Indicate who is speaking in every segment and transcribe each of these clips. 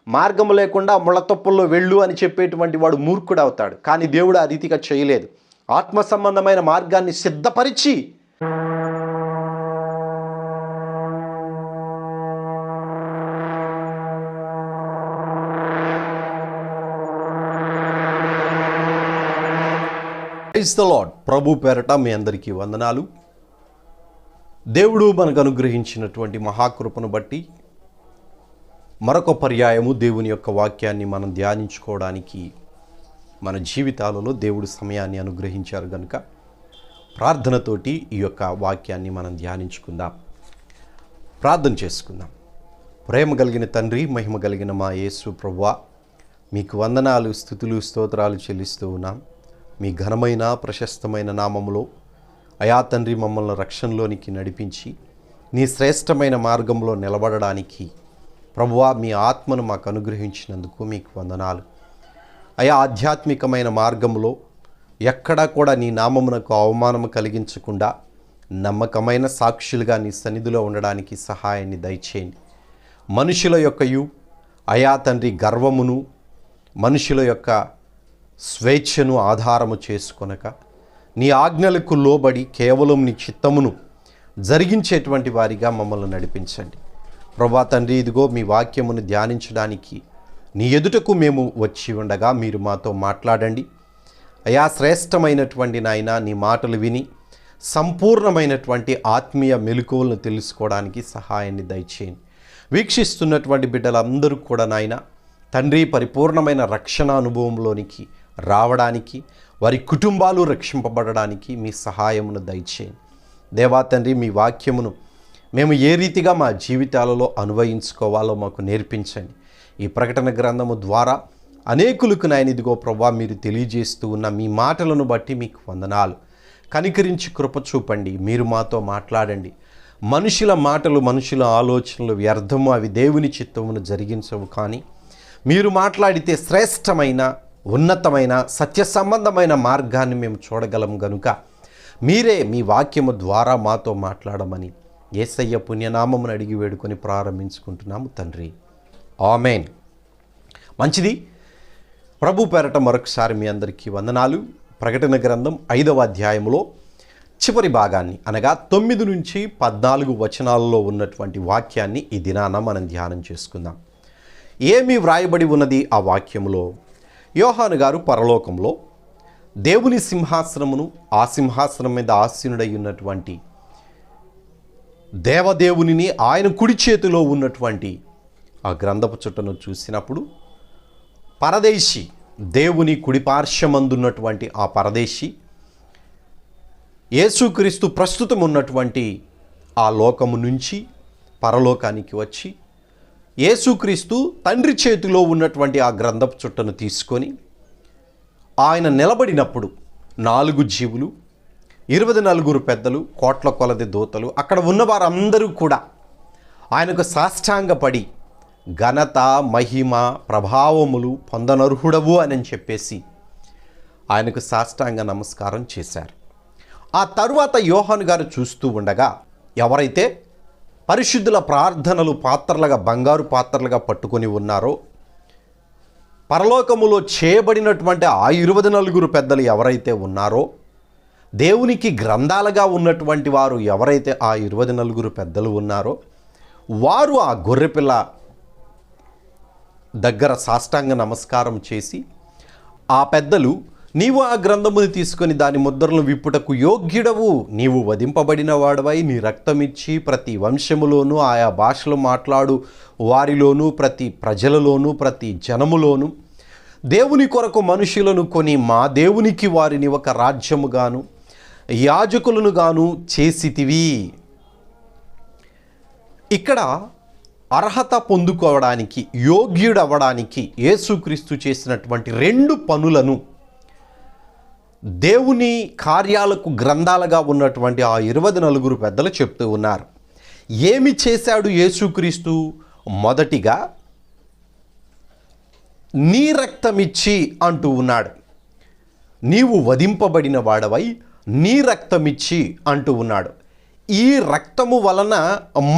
Speaker 1: మార్గము లేకుండా ముళ్ళతొప్పల్లో వెళ్ళు అని చెప్పేటువంటి వాడు మూర్ఖుడు అవుతాడు. కానీ దేవుడు ఆ రీతిగా చేయలేదు. ఆత్మ సంబంధమైన మార్గాన్ని సిద్ధపరిచి ప్రైజ్ ది లార్డ్. ప్రభు పేరట మీ అందరికీ వందనాలు. దేవుడు మనకు అనుగ్రహించినటువంటి మహాకృపను బట్టి మరొక పర్యాయము దేవుని యొక్క వాక్యాన్ని మనం ధ్యానించుకోవడానికి మన జీవితాలలో దేవుడు సమయాన్ని అనుగ్రహించారు కనుక ప్రార్థనతోటి ఈ యొక్క వాక్యాన్ని మనం ధ్యానించుకుందాం. ప్రార్థన చేసుకుందాం. ప్రేమ కలిగిన తండ్రి, మహిమ కలిగిన మా యేసు ప్రభువా, మీకు వందనాలు, స్తుతులు, స్తోత్రాలు చెల్లిస్తూ ఉన్నాం. మీ ఘనమైన ప్రశస్తమైన నామములో అయా తండ్రి మమ్మల్ని రక్షణలోనికి నడిపించి నీ శ్రేష్టమైన మార్గంలో నిలబడడానికి ప్రభువా మీ ఆత్మను మాకు అనుగ్రహించినందుకు మీకు వందనాలు. అయా ఆధ్యాత్మికమైన మార్గంలో ఎక్కడా కూడా నీ నామమునకు అవమానము కలిగించకుండా నమ్మకమైన సాక్షులుగా నీ సన్నిధిలో ఉండడానికి సహాయాన్ని దయచేయండి. మనుషుల యొక్కయు అయా తండ్రి గర్వమును, మనుషుల యొక్క స్వేచ్ఛను ఆధారము చేసుకొనక నీ ఆజ్ఞలకు లోబడి కేవలం నీ చిత్తమును జరిగించేటువంటి వారిగా మమ్మల్ని నడిపించండి. ప్రభా తండ్రి, ఇదిగో మీ వాక్యమును ధ్యానించడానికి నీ ఎదుటకు మేము వచ్చి ఉండగా మీరు మాతో మాట్లాడండి. అయా శ్రేష్టమైనటువంటి నాయన నీ మాటలు విని సంపూర్ణమైనటువంటి ఆత్మీయ మెలకువలను తెలుసుకోవడానికి సహాయాన్ని దయచేయండి. వీక్షిస్తున్నటువంటి బిడ్డలందరూ కూడా నాయన తండ్రి పరిపూర్ణమైన రక్షణ అనుభవంలోనికి రావడానికి, వారి కుటుంబాలు రక్షింపబడడానికి మీ సహాయమును దయచేయండి. దేవా తండ్రి, మీ వాక్యమును మేము ఏ రీతిగా మా జీవితాలలో అన్వయించుకోవాలో మాకు నేర్పించండి. ఈ ప్రకటన గ్రంథము ద్వారా అనేకులకు నాయన ఇదిగో ప్రభా మీరు తెలియజేస్తూ ఉన్న మీ మాటలను బట్టి మీకు వందనాలు. కనికరించి కృప చూపండి. మీరు మాతో మాట్లాడండి. మనుషుల మాటలు, మనుషుల ఆలోచనలు వ్యర్థము, అవి దేవుని చిత్తమును జరిగించవు. కానీ మీరు మాట్లాడితే శ్రేష్టమైన, ఉన్నతమైన, సత్య సంబంధమైన మార్గాన్ని మేము చూడగలం గనుక మీరే మీ వాక్యము ద్వారా మాతో మాట్లాడమని యేసయ్య పుణ్యనామమును అడిగి వేడుకొని ప్రారంభించుకుంటున్నాము తండ్రి. ఆమేన్. మంచిది. ప్రభు పేరట మరొకసారి మీ అందరికీ వందనాలు. ప్రకటన గ్రంథం 5వ అధ్యాయంలో చివరి భాగాన్ని అనగా 9 నుంచి 14 వచనాలలో ఉన్నటువంటి వాక్యాన్ని ఈ దినాన మనం ధ్యానం చేసుకుందాం. ఏమి వ్రాయబడి ఉన్నది ఆ వాక్యములో? యోహాను గారు పరలోకంలో దేవుని సింహాసనమును, ఆ సింహాసనం మీద ఆసీనుడై ఉన్నటువంటి దేవదేవునిని, ఆయన కుడి చేతిలో ఉన్నటువంటి ఆ గ్రంథపు చుట్టను చూసినప్పుడు పరదేశి, దేవుని కుడిపార్శ్వమందున్నటువంటి ఆ పరదేశి యేసుక్రీస్తు ప్రస్తుతం ఉన్నటువంటి ఆ లోకము నుంచి పరలోకానికి వచ్చి యేసుక్రీస్తు తండ్రి చేతిలో ఉన్నటువంటి ఆ గ్రంథపు చుట్టను తీసుకొని ఆయన నిలబడినప్పుడు 4 జీవులు, 24 పెద్దలు, కోట్ల కొలది దూతలు, అక్కడ ఉన్న వారందరూ కూడా ఆయనకు సాష్టాంగపడి ఘనత, మహిమ, ప్రభావములు పొందనర్హుడవు అని చెప్పేసి ఆయనకు సాష్టాంగ నమస్కారం చేశారు. ఆ తరువాత యోహాను గారు చూస్తూ ఉండగా ఎవరైతే పరిశుద్ధుల ప్రార్థనలు పాత్రలుగా, బంగారు పాత్రలుగా పట్టుకొని ఉన్నారో, పరలోకములో చేయబడినటువంటి ఆ 24 పెద్దలు ఎవరైతే ఉన్నారో, దేవునికి గ్రంథాలుగా ఉన్నటువంటి వారు ఎవరైతే ఆ 24 పెద్దలు ఉన్నారో, వారు ఆ గొర్రెపిల్ల దగ్గర సాష్టాంగ నమస్కారం చేసి, ఆ పెద్దలు నీవు ఆ గ్రంథముని తీసుకొని దాని ముద్రలను విప్పుటకు యోగ్యుడవు, నీవు వధింపబడిన వాడవై నీ రక్తమిచ్చి ప్రతి వంశములోనూ, ఆయా భాషలు మాట్లాడు వారిలోనూ, ప్రతి ప్రజలలోనూ, ప్రతి జనములోనూ దేవుని కొరకు మనుషులను కొని మా దేవునికి వారిని ఒక రాజ్యముగాను యాజకులను గాను చేసితివి. ఇక్కడ అర్హత పొందుకోవడానికి, యోగ్యుడవ్వడానికి యేసుక్రీస్తు చేసినటువంటి 2 పనులను దేవుని కార్యాలకు గ్రంథాలుగా ఉన్నటువంటి ఆ 24 పెద్దలు చెప్తూ ఉన్నారు. ఏమి చేశాడు యేసుక్రీస్తు? మొదటిగా నీ రక్తమిచ్చి అంటూ ఉన్నాడు. నీవు వధింపబడిన వాడవై నీ రక్తమిచ్చి అంటూ ఉన్నాడు. ఈ రక్తము వలన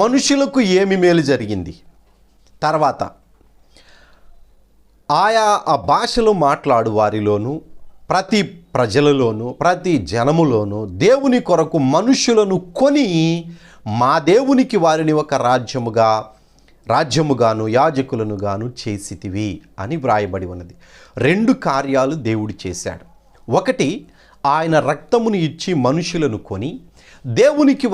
Speaker 1: మనుషులకు ఏమి మేలు జరిగింది? తర్వాత ఆయా ఆ భాషలో మాట్లాడు వారిలోనూ, ప్రతి ప్రజలలోనూ, ప్రతి జనములోనూ దేవుని కొరకు మనుషులను కొని మా దేవునికి వారిని ఒక రాజ్యముగాను యాజకులను గాను చేసితివి అని వ్రాయబడి ఉన్నది. 2 కార్యాలు దేవుడు చేశాడు. ఒకటి, ఆయన రక్తమును ఇచ్చి మనుషులను కొని దేవునికి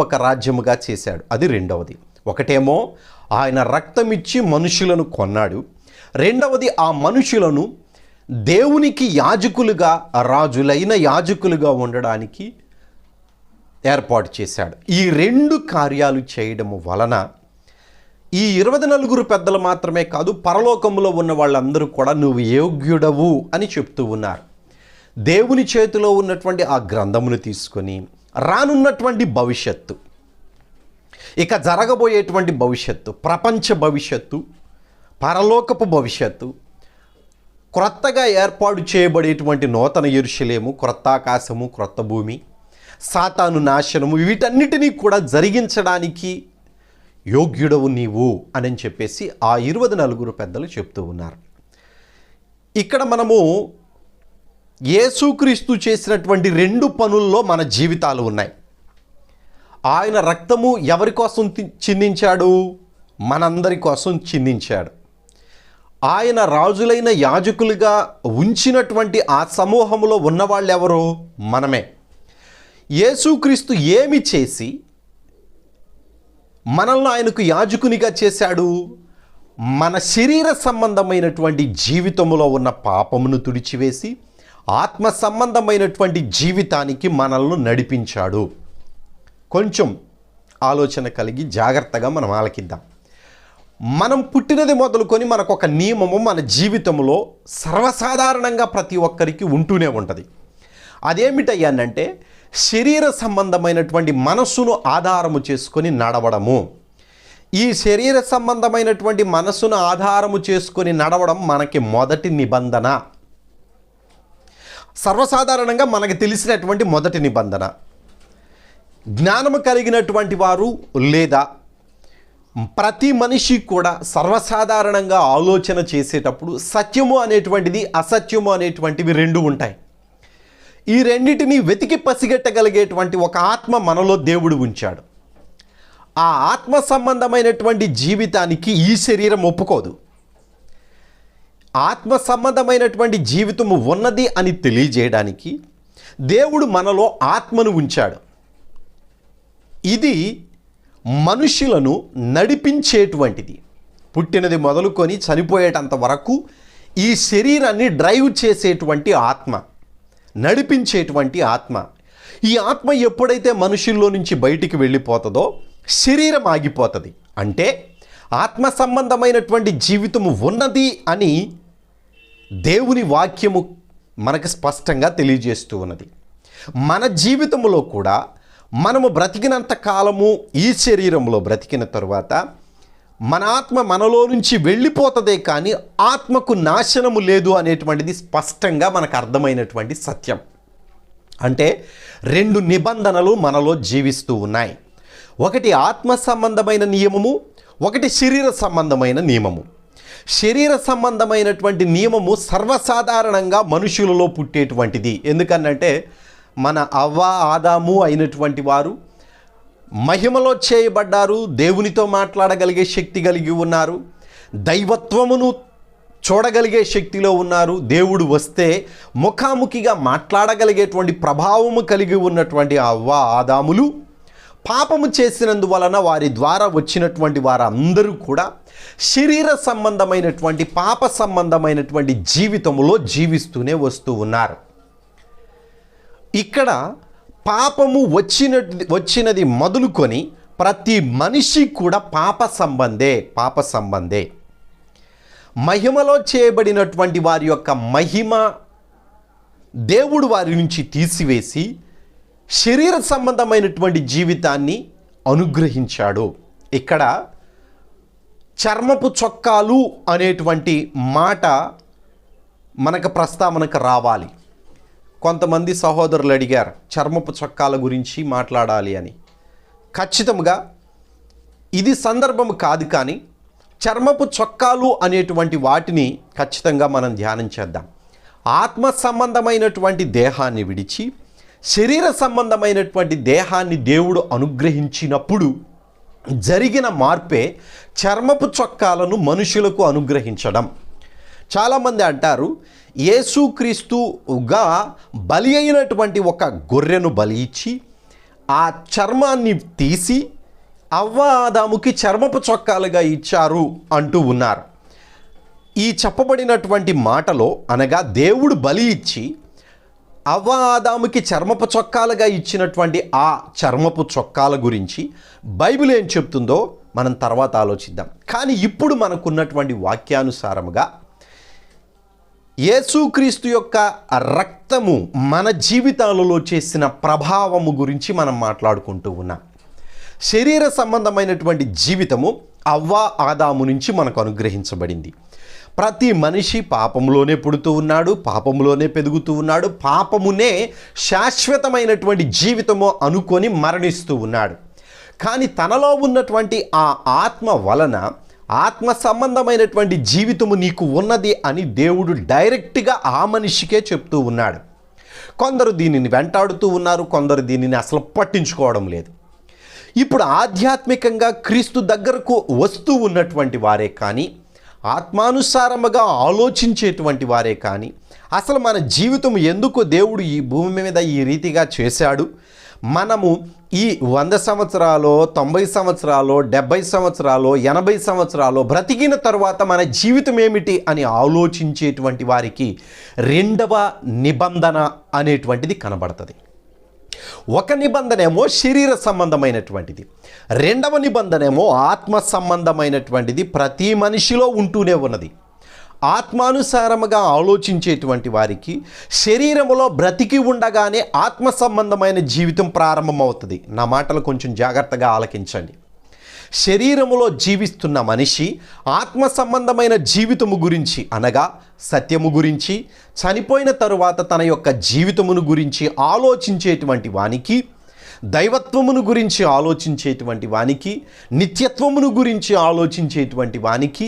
Speaker 1: ఒక రాజ్యముగా చేశాడు. అది రెండవది. ఒకటేమో ఆయన రక్తం ఇచ్చి మనుషులను కొన్నాడు. రెండవది, ఆ మనుషులను దేవునికి యాజకులుగా, రాజులైన యాజకులుగా ఉండడానికి ఏర్పాటు చేశాడు. ఈ 2 కార్యాలు చేయడం వలన ఈ 24 పెద్దలు మాత్రమే కాదు, పరలోకంలో ఉన్న వాళ్ళందరూ కూడా నువ్వు యోగ్యుడవు అని చెప్తూ ఉన్నారు. దేవుని చేతిలో ఉన్నటువంటి ఆ గ్రంథమును తీసుకొని రానున్నటువంటి భవిష్యత్తు, ఇక జరగబోయేటువంటి భవిష్యత్తు, ప్రపంచ భవిష్యత్తు, పరలోకపు భవిష్యత్తు, క్రొత్తగా ఏర్పాటు చేయబడేటువంటి నూతన యెరూషలేము, క్రొత్త ఆకాశము, క్రొత్త భూమి, సాతాను నాశనము, వీటన్నిటినీ కూడా జరిగించడానికి యోగ్యుడవు నీవు అని చెప్పేసి ఆ 24 పెద్దలు చెప్తూ ఉన్నారు. ఇక్కడ మనము యేసుక్రీస్తు చేసినటువంటి 2 పనుల్లో మన జీవితాలు ఉన్నాయి. ఆయన రక్తము ఎవరి కోసం చిందించాడు? మనందరి కోసం చిందించాడు. ఆయన రాజులైన యాజకులుగా ఉంచినటువంటి ఆ సమూహంలో ఉన్నవాళ్ళు ఎవరు? మనమే. యేసుక్రీస్తు ఏమి చేసి మనల్ని ఆయనకు యాజకునిగా చేశాడు? మన శరీర సంబంధమైనటువంటి జీవితంలో ఉన్న పాపమును తుడిచివేసి ఆత్మ సంబంధమైనటువంటి జీవితానికి మనల్ని నడిపించాడు. కొంచెం ఆలోచన కలిగి జాగ్రత్తగా మనం ఆలకిద్దాం. మనం పుట్టినది మొదలుకొని మనకు ఒక నియమము మన జీవితంలో సర్వసాధారణంగా ప్రతి ఒక్కరికి ఉంటూనే ఉంటుంది. అదేమిటయ్యానంటే శరీర సంబంధమైనటువంటి మనస్సును ఆధారము చేసుకొని నడవడము. ఈ శరీర సంబంధమైనటువంటి మనస్సును ఆధారము చేసుకొని నడవడం మనకి మొదటి నిబంధన. సర్వసాధారణంగా మనకు తెలిసినటువంటి మొదటి నిబంధన. జ్ఞానము కలిగినటువంటి వారు లేదా ప్రతి మనిషి కూడా సర్వసాధారణంగా ఆలోచన చేసేటప్పుడు సత్యము అనేటువంటిది, అసత్యము అనేటువంటివి 2 ఉంటాయి. ఈ రెండింటిని వెతికి పసిగట్టగలిగేటువంటి ఒక ఆత్మ మనలో దేవుడు ఉంచాడు. ఆ ఆత్మ సంబంధమైనటువంటి జీవితానికి ఈ శరీరం ఒప్పుకోదు. ఆత్మ సంబంధమైనటువంటి జీవితము ఉన్నది అని తెలియజేయడానికి దేవుడు మనలో ఆత్మను ఉంచాడు. ఇది మనుషులను నడిపించేటువంటిది. పుట్టినది మొదలుకొని చనిపోయేటంత వరకు ఈ శరీరాన్ని డ్రైవ్ చేసేటువంటి ఆత్మ, నడిపించేటువంటి ఆత్మ. ఈ ఆత్మ ఎప్పుడైతే మనుషుల్లో నుంచి బయటికి వెళ్ళిపోతుందో శరీరం ఆగిపోతుంది. అంటే ఆత్మ సంబంధమైనటువంటి జీవితము ఉన్నది అని దేవుని వాక్యము మనకు స్పష్టంగా తెలియజేస్తూ ఉన్నది. మన జీవితంలో కూడా మనము బ్రతికినంత కాలము ఈ శరీరంలో బ్రతికిన తరువాత మన ఆత్మ మనలో నుంచి వెళ్ళిపోతుందే కానీ ఆత్మకు నాశనము లేదు అనేటువంటిది స్పష్టంగా మనకు అర్థమైనటువంటి సత్యం. అంటే 2 నిబంధనలు మనలో జీవిస్తూ ఉన్నాయి. ఒకటి ఆత్మ సంబంధమైన నియమము, ఒకటి శరీర సంబంధమైన నియమము. శరీర సంబంధమైనటువంటి నియమము సర్వసాధారణంగా మనుషులలో పుట్టేటువంటిది. ఎందుకనంటే మన అవ్వ ఆదాము అయినటువంటి వారు మహిమలో చేయబడ్డారు, దేవునితో మాట్లాడగలిగే శక్తి కలిగి ఉన్నారు, దైవత్వమును చూడగలిగే శక్తిలో ఉన్నారు. దేవుడు వస్తే ముఖాముఖిగా మాట్లాడగలిగేటువంటి ప్రభావము కలిగి ఉన్నటువంటి అవ్వ ఆదాములు పాపము చేసినందువలన వారి ద్వారా వచ్చినటువంటి వారందరూ కూడా శరీర సంబంధమైనటువంటి పాప సంబంధమైనటువంటి జీవితంలో జీవిస్తూనే వస్తూ ఉన్నారు. ఇక్కడ పాపము వచ్చినది మొదలుకొని ప్రతి మనిషి కూడా పాప సంబంధే. మహిమలో చేయబడినటువంటి వారి యొక్క మహిమ దేవుడు వారి నుంచి తీసివేసి శరీర సంబంధమైనటువంటి జీవితాన్ని అనుగ్రహించాడు. ఇక్కడ చర్మపు చొక్కాలు అనేటువంటి మాట మనకు ప్రస్తావనకు రావాలి. కొంతమంది సహోదరులు అడిగారు చర్మపు చొక్కాల గురించి మాట్లాడాలి అని. ఖచ్చితంగా ఇది సందర్భం కాదు, కానీ చర్మపు చొక్కాలు అనేటువంటి వాటిని ఖచ్చితంగా మనం ధ్యానం చేద్దాం. ఆత్మ సంబంధమైనటువంటి దేహాన్ని విడిచి శరీర సంబంధమైనటువంటి దేహాన్ని దేవుడు అనుగ్రహించినప్పుడు జరిగిన మార్పే చర్మపు చొక్కాలను మనుషులకు అనుగ్రహించడం. చాలామంది అంటారు, యేసుక్రీస్తుగా బలి అయినటువంటి ఒక గొర్రెను బలి ఇచ్చి ఆ చర్మాన్ని తీసి అవ్వ ఆదాముకి చర్మపు చొక్కాలుగా ఇచ్చారు అంటూ ఉన్నారు. ఈ చెప్పబడినటువంటి మాటలో అనగా దేవుడు బలి ఇచ్చి అవ్వ ఆదాముకి చర్మపు చొక్కాలుగా ఇచ్చినటువంటి ఆ చర్మపు చొక్కాల గురించి బైబిల్ ఏం చెప్తుందో మనం తర్వాత ఆలోచిద్దాం. కానీ ఇప్పుడు మనకున్నటువంటి వాక్యానుసారముగా యేసుక్రీస్తు యొక్క రక్తము మన జీవితాలలో చేసిన ప్రభావము గురించి మనం మాట్లాడుకుంటూ ఉన్నాం. శరీర సంబంధమైనటువంటి జీవితము అవ్వ ఆదాము నుంచి మనకు అనుగ్రహించబడింది. ప్రతి మనిషి పాపంలోనే పుడుతూ ఉన్నాడు, పాపంలోనే పెరుగుతూ ఉన్నాడు, పాపమునే శాశ్వతమైనటువంటి జీవితము అనుకొని మరణిస్తూ ఉన్నాడు. కానీ తనలో ఉన్నటువంటి ఆ ఆత్మ వలన ఆత్మ సంబంధమైనటువంటి జీవితము నీకు ఉన్నది అని దేవుడు డైరెక్ట్గా ఆ మనిషికే చెప్తూ ఉన్నాడు. కొందరు దీనిని వెంటాడుతూ ఉన్నారు, కొందరు దీనిని అసలు పట్టించుకోవడం లేదు. ఇప్పుడు ఆధ్యాత్మికంగా క్రీస్తు దగ్గరకు వస్తూ ఉన్నటువంటి వారే కానీ, ఆత్మానుసారముగా ఆలోచించేటువంటి వారే కానీ, అసలు మన జీవితం ఎందుకు దేవుడు ఈ భూమి మీద ఈ రీతిగా చేశాడు, మనము ఈ 100 సంవత్సరాలు 90 సంవత్సరాలు 70 సంవత్సరాలు 80 సంవత్సరాలు బ్రతికిన తరువాత మన జీవితం ఏమిటి అని ఆలోచించేటువంటి వారికి రెండవ నిబంధన అనేటువంటిది కనబడుతుంది. ఒక నిబంధనేమో శరీర సంబంధమైనటువంటిది, రెండవ నిబంధనేమో ఆత్మ సంబంధమైనటువంటిది. ప్రతి మనిషిలో ఉంటూనే ఉన్నది. ఆత్మానుసారముగా ఆలోచించేటువంటి వారికి శరీరములో బ్రతికి ఉండగానే ఆత్మ సంబంధమైన జీవితం ప్రారంభమవుతుంది. నా మాటలు కొంచెం జాగ్రత్తగా ఆలకించండి. శరీరములో జీవిస్తున్న మనిషి ఆత్మ సంబంధమైన జీవితము గురించి అనగా సత్యము గురించి, చనిపోయిన తరువాత తన యొక్క జీవితమును గురించి ఆలోచించేటువంటి వానికి, దైవత్వమును గురించి ఆలోచించేటువంటి వానికి, నిత్యత్వమును గురించి ఆలోచించేటువంటి వానికి,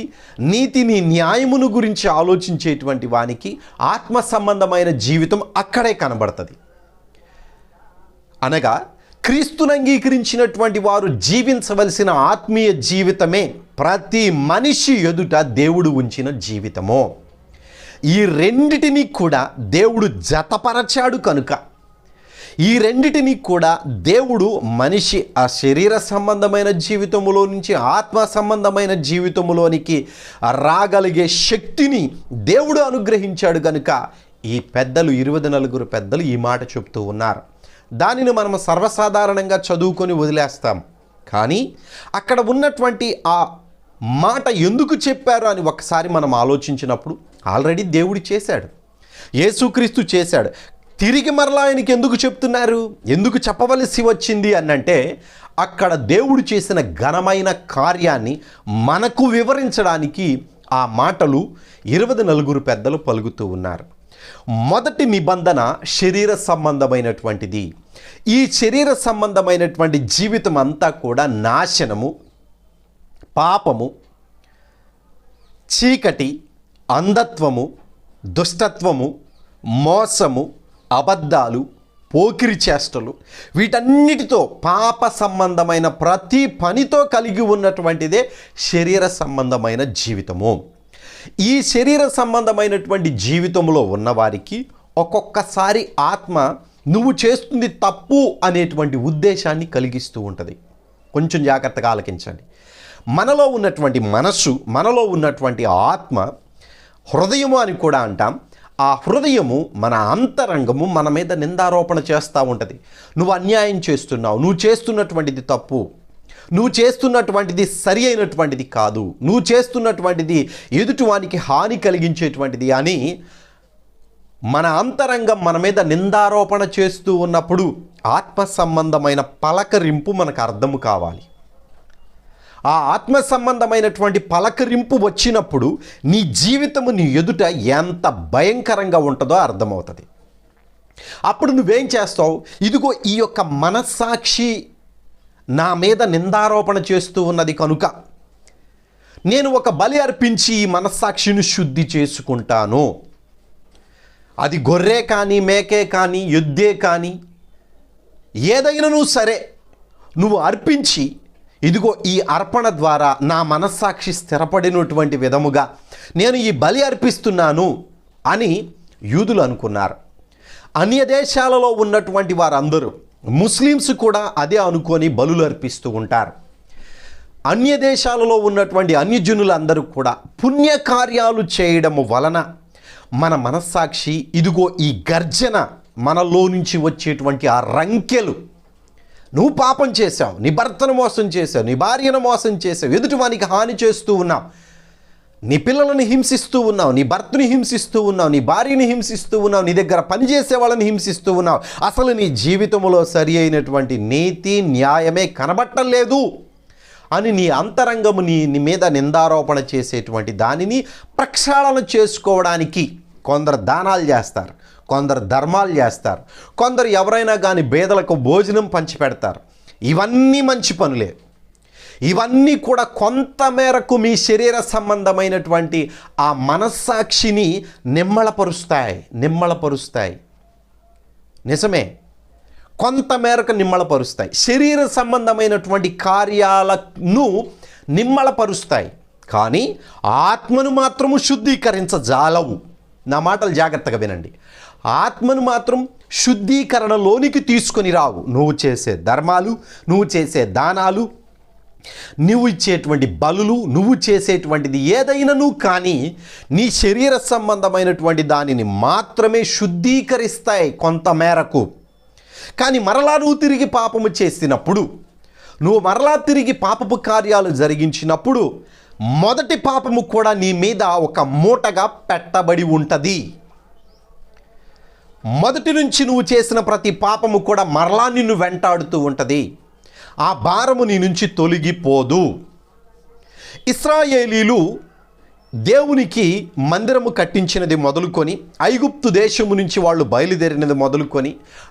Speaker 1: నీతిని న్యాయమును గురించి ఆలోచించేటువంటి వానికి ఆత్మ సంబంధమైన జీవితం అక్కడే కనబడుతుంది. అనగా క్రీస్తును అంగీకరించినటువంటి వారు జీవించవలసిన ఆత్మీయ జీవితమే ప్రతి మనిషి ఎదుట దేవుడు ఉంచిన జీవితము. ఈ రెండిటిని కూడా దేవుడు జతపరచాడు కనుక, ఈ రెండిటిని కూడా దేవుడు మనిషి ఆ శరీర సంబంధమైన జీవితములో నుంచి ఆత్మ సంబంధమైన జీవితములోనికి రాగలిగే శక్తిని దేవుడు అనుగ్రహించాడు కనుక ఈ పెద్దలు 24 పెద్దలు ఈ మాట చెప్తూ ఉన్నారు. దానిని మనం సర్వసాధారణంగా చదువుకొని వదిలేస్తాం. కానీ అక్కడ ఉన్నటువంటి ఆ మాట ఎందుకు చెప్పారు అని ఒకసారి మనం ఆలోచించినప్పుడు ఆల్రెడీ దేవుడు చేశాడు, యేసుక్రీస్తు చేశాడు. తిరిగి మరలా ఆయనకి ఎందుకు చెప్తున్నారు, ఎందుకు చెప్పవలసి వచ్చింది అనంటే అక్కడ దేవుడు చేసిన ఘనమైన కార్యాన్ని మనకు వివరించడానికి ఆ మాటలు 24 పెద్దలు పలుకుతూ ఉన్నారు. మొదటి నిబంధన శరీర సంబంధమైనటువంటిది. ఈ శరీర సంబంధమైనటువంటి జీవితం అంతా కూడా నాశనము, పాపము, చీకటి, అంధత్వము, దుష్టత్వము, మోసము, అబద్ధాలు, పోకిరి చేష్టలు, వీటన్నిటితో పాప సంబంధమైన ప్రతి పనితో కలిగి ఉన్నటువంటిదే శరీర సంబంధమైన జీవితము. ఈ శరీర సంబంధమైనటువంటి జీవితంలో ఉన్నవారికి ఒక్కొక్కసారి ఆత్మ నువ్వు చేస్తుంది తప్పు అనేటువంటి ఉద్దేశాన్ని కలిగిస్తూ ఉంటుంది. కొంచెం జాగ్రత్తగా ఆలకించండి. మనలో ఉన్నటువంటి మనస్సు, మనలో ఉన్నటువంటి ఆత్మ, హృదయము అని కూడా అంటాం. ఆ హృదయము, మన అంతరంగము మన మీద నిందారోపణ చేస్తూ ఉంటుంది. నువ్వు అన్యాయం చేస్తున్నావు, నువ్వు చేస్తున్నటువంటిది తప్పు, నువ్వు చేస్తున్నటువంటిది సరి అయినటువంటిది కాదు, నువ్వు చేస్తున్నటువంటిది ఎదుటివానికి హాని కలిగించేటువంటిది అని మన అంతరంగం మన మీద నిందారోపణ చేస్తూ ఉన్నప్పుడు ఆత్మ సంబంధమైన పలకరింపు మనకు అర్థము కావాలి. ఆ ఆత్మ సంబంధమైనటువంటి పలకరింపు వచ్చినప్పుడు నీ జీవితము నీ ఎదుట ఎంత భయంకరంగా ఉంటుందో అర్థమవుతుంది. అప్పుడు నువ్వేం చేస్తావు? ఇదిగో ఈ యొక్క మనస్సాక్షి నా మీద నిందారోపణ చేస్తూ ఉన్నది కనుక నేను ఒక బలి అర్పించి ఈ మనస్సాక్షిని శుద్ధి చేసుకుంటాను. అది గొర్రె కానీ, మేకే కానీ, ఎద్దే కానీ, ఏదైనాను సరే నువ్వు అర్పించి, ఇదిగో ఈ అర్పణ ద్వారా నా మనస్సాక్షి స్థిరపడినటువంటి విధముగా నేను ఈ బలి అర్పిస్తున్నాను అని యూదులు అనుకున్నారు. అన్య దేశాలలో ఉన్నటువంటి వారందరూ, ముస్లిమ్స్ కూడా అదే అనుకొని బలులు అర్పిస్తూ ఉంటారు. అన్య దేశాలలో ఉన్నటువంటి అన్యజనులందరూ కూడా పుణ్యకార్యాలు చేయడం వలన మన మనస్సాక్షి, ఇదిగో ఈ గర్జన, మనలో నుంచి వచ్చేటువంటి ఆ రంకెలు, నువ్వు పాపం చేశావు, నీ భర్తను మోసం చేశావు, నీ భార్యను మోసం చేశావు, ఎదుటివానికి హాని చేస్తూ ఉన్నావు, నీ పిల్లలను హింసిస్తూ ఉన్నావు, నీ భర్తని హింసిస్తూ ఉన్నావు, నీ భార్యని హింసిస్తూ ఉన్నావు, నీ దగ్గర పనిచేసే వాళ్ళని హింసిస్తూ ఉన్నావు, అసలు నీ జీవితంలో సరి అయినటువంటి నీతి న్యాయమే కనబట్టం లేదు అని నీ అంతరంగము నీ మీద నిందారోపణ చేసేటువంటి దానిని ప్రక్షాళన చేసుకోవడానికి కొందరు దానాలు చేస్తారు, కొందరు ధర్మాలు చేస్తారు, కొందరు ఎవరైనా కానీ పేదలకు భోజనం పంచిపెడతారు. ఇవన్నీ మంచి పనులే. ఇవన్నీ కూడా కొంత మేరకు మీ శరీర సంబంధమైనటువంటి ఆ మనస్సాక్షిని నిమ్మళపరుస్తాయి. నిజమే, కొంత మేరకు నిమ్మళపరుస్తాయి. శరీర సంబంధమైనటువంటి కార్యాలను నిమ్మళపరుస్తాయి, కానీ ఆత్మను మాత్రము శుద్ధీకరించజాలవు. నా మాటలు జాగ్రత్తగా వినండి. ఆత్మను మాత్రం శుద్ధీకరణలోనికి తీసుకొని రావు. నువ్వు చేసే ధర్మాలు, నువ్వు చేసే దానాలు, నువ్వు ఇచ్చేటువంటి బలులు, నువ్వు చేసేటువంటిది ఏదైనాను కానీ నీ శరీర సంబంధమైనటువంటి దానిని మాత్రమే శుద్ధీకరిస్తాయి కొంత మేరకు. కానీ మరలా నువ్వు తిరిగి పాపము చేసినప్పుడు, నువ్వు మరలా తిరిగి పాపపు కార్యాలు జరిగించినప్పుడు మొదటి పాపము కూడా నీ మీద ఒక మూటగా పెట్టబడి ఉంటుంది. మొదటి నుంచి నువ్వు చేసిన ప్రతి పాపము కూడా మరలా నిన్ను వెంటాడుతూ ఉంటుంది. ఆ భారము నీ నుంచి తొలగిపోదు. ఇశ్రాయేలీలు దేవునికి మందిరము కట్టించినది మొదలుకొని, ఐగుప్తు దేశము నుంచి వాళ్ళు బయలుదేరినది మొదలుకొని,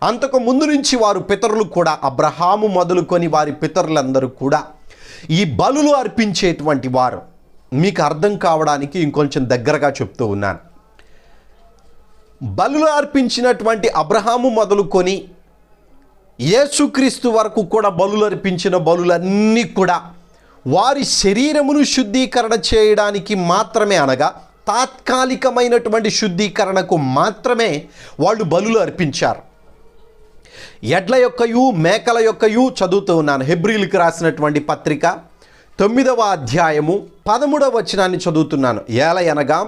Speaker 1: అంతకు ముందు నుంచి వారు పితరులు కూడా, అబ్రహాము మొదలుకొని వారి పితరులందరూ కూడా ఈ బలులు అర్పించేటువంటి వారు. మీకు అర్థం కావడానికి ఇంకొంచెం దగ్గరగా చెప్తూ ఉన్నాను. బలులు అర్పించినటువంటి అబ్రహాము మొదలుకొని యేసుక్రీస్తు వరకు కూడా బలులు అర్పించిన బలులన్నీ కూడా వారి శరీరమును శుద్ధీకరణ చేయడానికి మాత్రమే, అనగా తాత్కాలికమైనటువంటి శుద్ధీకరణకు మాత్రమే వాళ్ళు బలులు అర్పించారు. ఎడ్ల యొక్కయు మేకల యొక్కయు చదువుతూ ఉన్నాను. హెబ్రీయులకు రాసినటువంటి పత్రిక 9వ అధ్యాయము 13వ వచనాన్ని చదువుతున్నాను. ఏలయనగా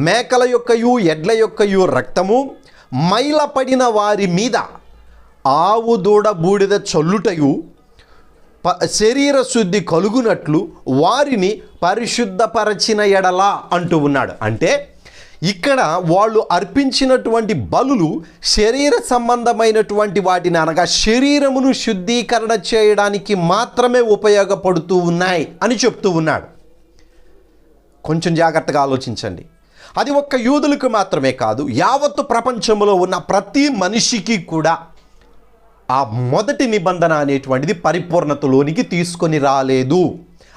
Speaker 1: మేకల యొక్కయు ఎడ్ల యొక్కయు రక్తము మైలపడిన వారి మీద ఆవు దూడ బూడిద చల్లుటయు శరీర శుద్ధి కలుగునట్లు వారిని పరిశుద్ధపరచిన ఎడలా అంటూ ఉన్నాడు. అంటే ఇక్కడ వాళ్ళు అర్పించినటువంటి బలులు శరీర సంబంధమైనటువంటి వాటిని, అనగా శరీరమును శుద్ధీకరణ చేయడానికి మాత్రమే ఉపయోగపడుతూ ఉన్నాయి అని చెప్తూ ఉన్నాడు. కొంచెం జాగ్రత్తగా ఆలోచించండి. అది ఒక్క యూదులకు మాత్రమే కాదు, యావత్తు ప్రపంచంలో ఉన్న ప్రతి మనిషికి కూడా ఆ మొదటి నిబంధన అనేటువంటిది పరిపూర్ణతలోనికి తీసుకొని రాలేదు.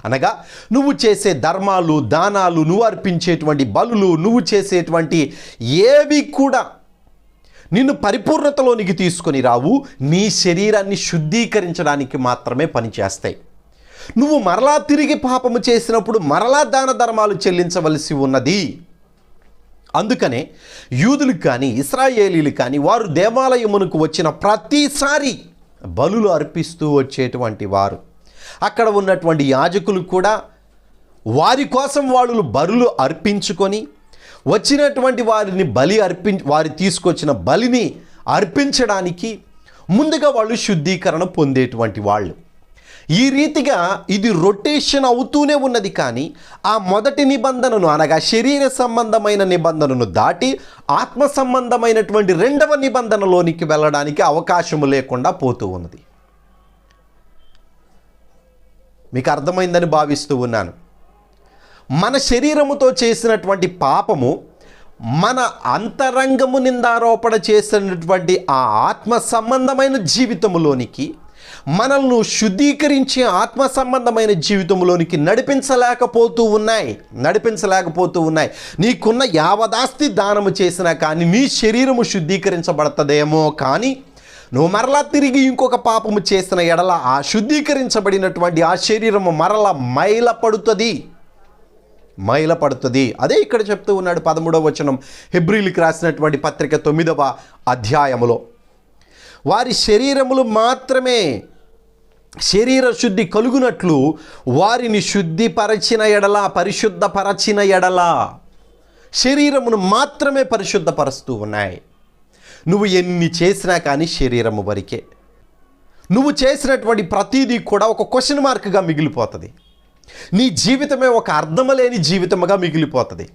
Speaker 1: అనగా నువ్వు చేసే ధర్మాలు, దానాలు, నువ్వు అర్పించేటువంటి బలులు, నువ్వు చేసేటువంటి ఏవి కూడా నిన్ను పరిపూర్ణతలోనికి తీసుకొని రావు. నీ శరీరాన్ని శుద్ధీకరించడానికి మాత్రమే పనిచేస్తాయి. నువ్వు మరలా తిరిగి పాపము చేసినప్పుడు మరలా దాన ధర్మాలు చెల్లించవలసి ఉన్నది. అందుకనే యూదులు కానీ ఇశ్రాయేలీలు కానీ వారు దేవాలయమునకు వచ్చిన ప్రతిసారి బలులు అర్పిస్తూ వచ్చేటువంటి వారు. అక్కడ ఉన్నటువంటి యాజకులు కూడా వారి కోసం వాళ్ళు బలులు అర్పించుకొని వచ్చినటువంటి వారిని వారి తీసుకొచ్చిన బలిని అర్పించడానికి ముందుగా వాళ్ళు శుద్ధీకరణ పొందేటువంటి వాళ్ళు. ఈ రీతిగా ఇది రొటేషన్ అవుతూనే ఉన్నది. కానీ ఆ మొదటి నిబంధనను, అనగా శరీర సంబంధమైన నిబంధనను దాటి ఆత్మ సంబంధమైనటువంటి రెండవ నిబంధనలోనికి వెళ్ళడానికి అవకాశము లేకుండా పోతూ ఉన్నది. మీకు అర్థమైందని భావిస్తూ ఉన్నాను. మన శరీరముతో చేసినటువంటి పాపము మన అంతరంగము నిందారోపణ చేసినటువంటి ఆ ఆత్మ సంబంధమైన జీవితములోనికి మనల్ని శుద్ధీకరించి ఆత్మ సంబంధమైన జీవితంలోనికి నడిపించలేకపోతూ ఉన్నాయి. నీకున్న యావదాస్తి దానము చేసినా కానీ నీ శరీరము శుద్ధీకరించబడుతుందేమో, కానీ నువ్వు మరలా తిరిగి ఇంకొక పాపము చేసిన ఎడల ఆ శుద్ధీకరించబడినటువంటి ఆ శరీరము మరలా మైలపడుతుంది. అదే ఇక్కడ చెప్తూ ఉన్నాడు 13వ వచనం హెబ్రీయులకు రాసినటువంటి పత్రిక 9వ అధ్యాయములో. వారి శరీరములు మాత్రమే శరీర శుద్ధి కలుగునట్లు వారిని శుద్ధిపరచిన ఎడల, పరిశుద్ధపరచిన ఎడల శరీరమును మాత్రమే పరిశుద్ధపరుస్తూ ఉన్నాయి. నువ్వు ఎన్ని చేసినా కానీ శరీరము వరకే. నువ్వు చేసినటువంటి ప్రతిదీ కూడా ఒక క్వశ్చన్ మార్క్గా మిగిలిపోతుంది. నీ జీవితమే ఒక అర్థము లేని జీవితముగా మిగిలిపోతుంది.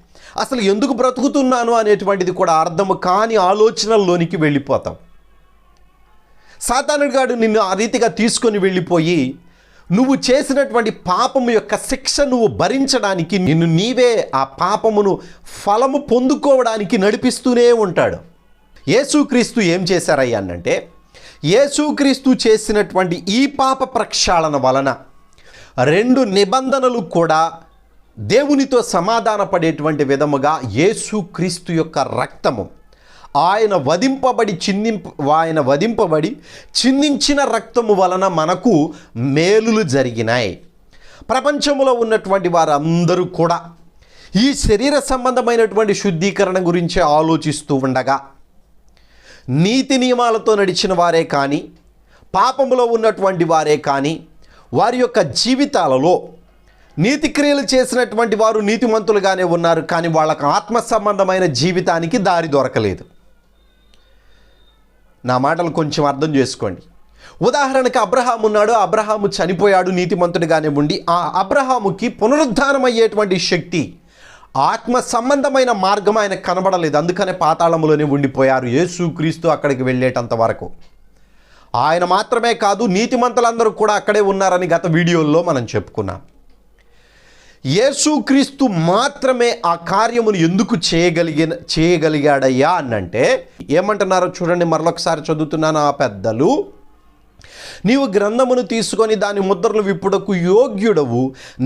Speaker 1: అసలు ఎందుకు బ్రతుకుతున్నాను అనేటువంటిది కూడా అర్థము కాని ఆలోచనల్లోనికి వెళ్ళిపోతాం. సాతానుగాడు నిన్ను ఆ రీతిగా తీసుకొని వెళ్ళిపోయి నువ్వు చేసినటువంటి పాపము యొక్క శిక్ష నువ్వు భరించడానికి నిన్ను నీవే ఆ పాపమును ఫలము పొందుకోవడానికి నడిపిస్తూనే ఉంటాడు. యేసుక్రీస్తు ఏం చేశారయ్యా అంటే, యేసుక్రీస్తు చేసినటువంటి ఈ పాప ప్రక్షాళన వలన 2 నిబంధనలు కూడా దేవునితో సమాధాన పడేటువంటి విధముగా యేసుక్రీస్తు యొక్క రక్తము ఆయన వధింపబడి చిందించిన రక్తము వలన మనకు మేలులు జరిగినాయి. ప్రపంచంలో ఉన్నటువంటి వారందరూ కూడా ఈ శరీర సంబంధమైనటువంటి శుద్ధీకరణ గురించి ఆలోచిస్తూ ఉండగా నీతి నియమాలతో నడిచిన వారే కానీ, పాపములో ఉన్నటువంటి వారే కానీ, వారి యొక్క జీవితాలలో నీతి క్రియలు చేసినటువంటి వారు నీతిమంతులుగానే ఉన్నారు, కానీ వాళ్ళకు ఆత్మ సంబంధమైన జీవితానికి దారి దొరకలేదు. నా మాటలు కొంచెం అర్థం చేసుకోండి. ఉదాహరణకు అబ్రహాము ఉన్నాడు. అబ్రహాము చనిపోయాడు, నీతిమంతుడిగానే ఉండి ఆ అబ్రహాముకి పునరుద్ధానం అయ్యేటువంటి శక్తి, ఆత్మ సంబంధమైన మార్గం ఆయన కనబడలేదు. అందుకనే పాతాళములోనే ఉండిపోయారు యేసుక్రీస్తు అక్కడికి వెళ్ళేటంత వరకు. ఆయన మాత్రమే కాదు, నీతిమంతులందరూ కూడా అక్కడే ఉన్నారని గత వీడియోల్లో మనం చెప్పుకున్నాం. యేసుక్రీస్తు మాత్రమే ఆ కార్యమును ఎందుకు చేయగలిగాడయ్యా అనంటే ఏమంటున్నారో చూడండి. మరొకసారి చదువుతున్నాను. ఆ పెద్దలు, నీవు గ్రంథమును తీసుకొని దాని ముద్రలు విప్పుటకు యోగ్యుడవు,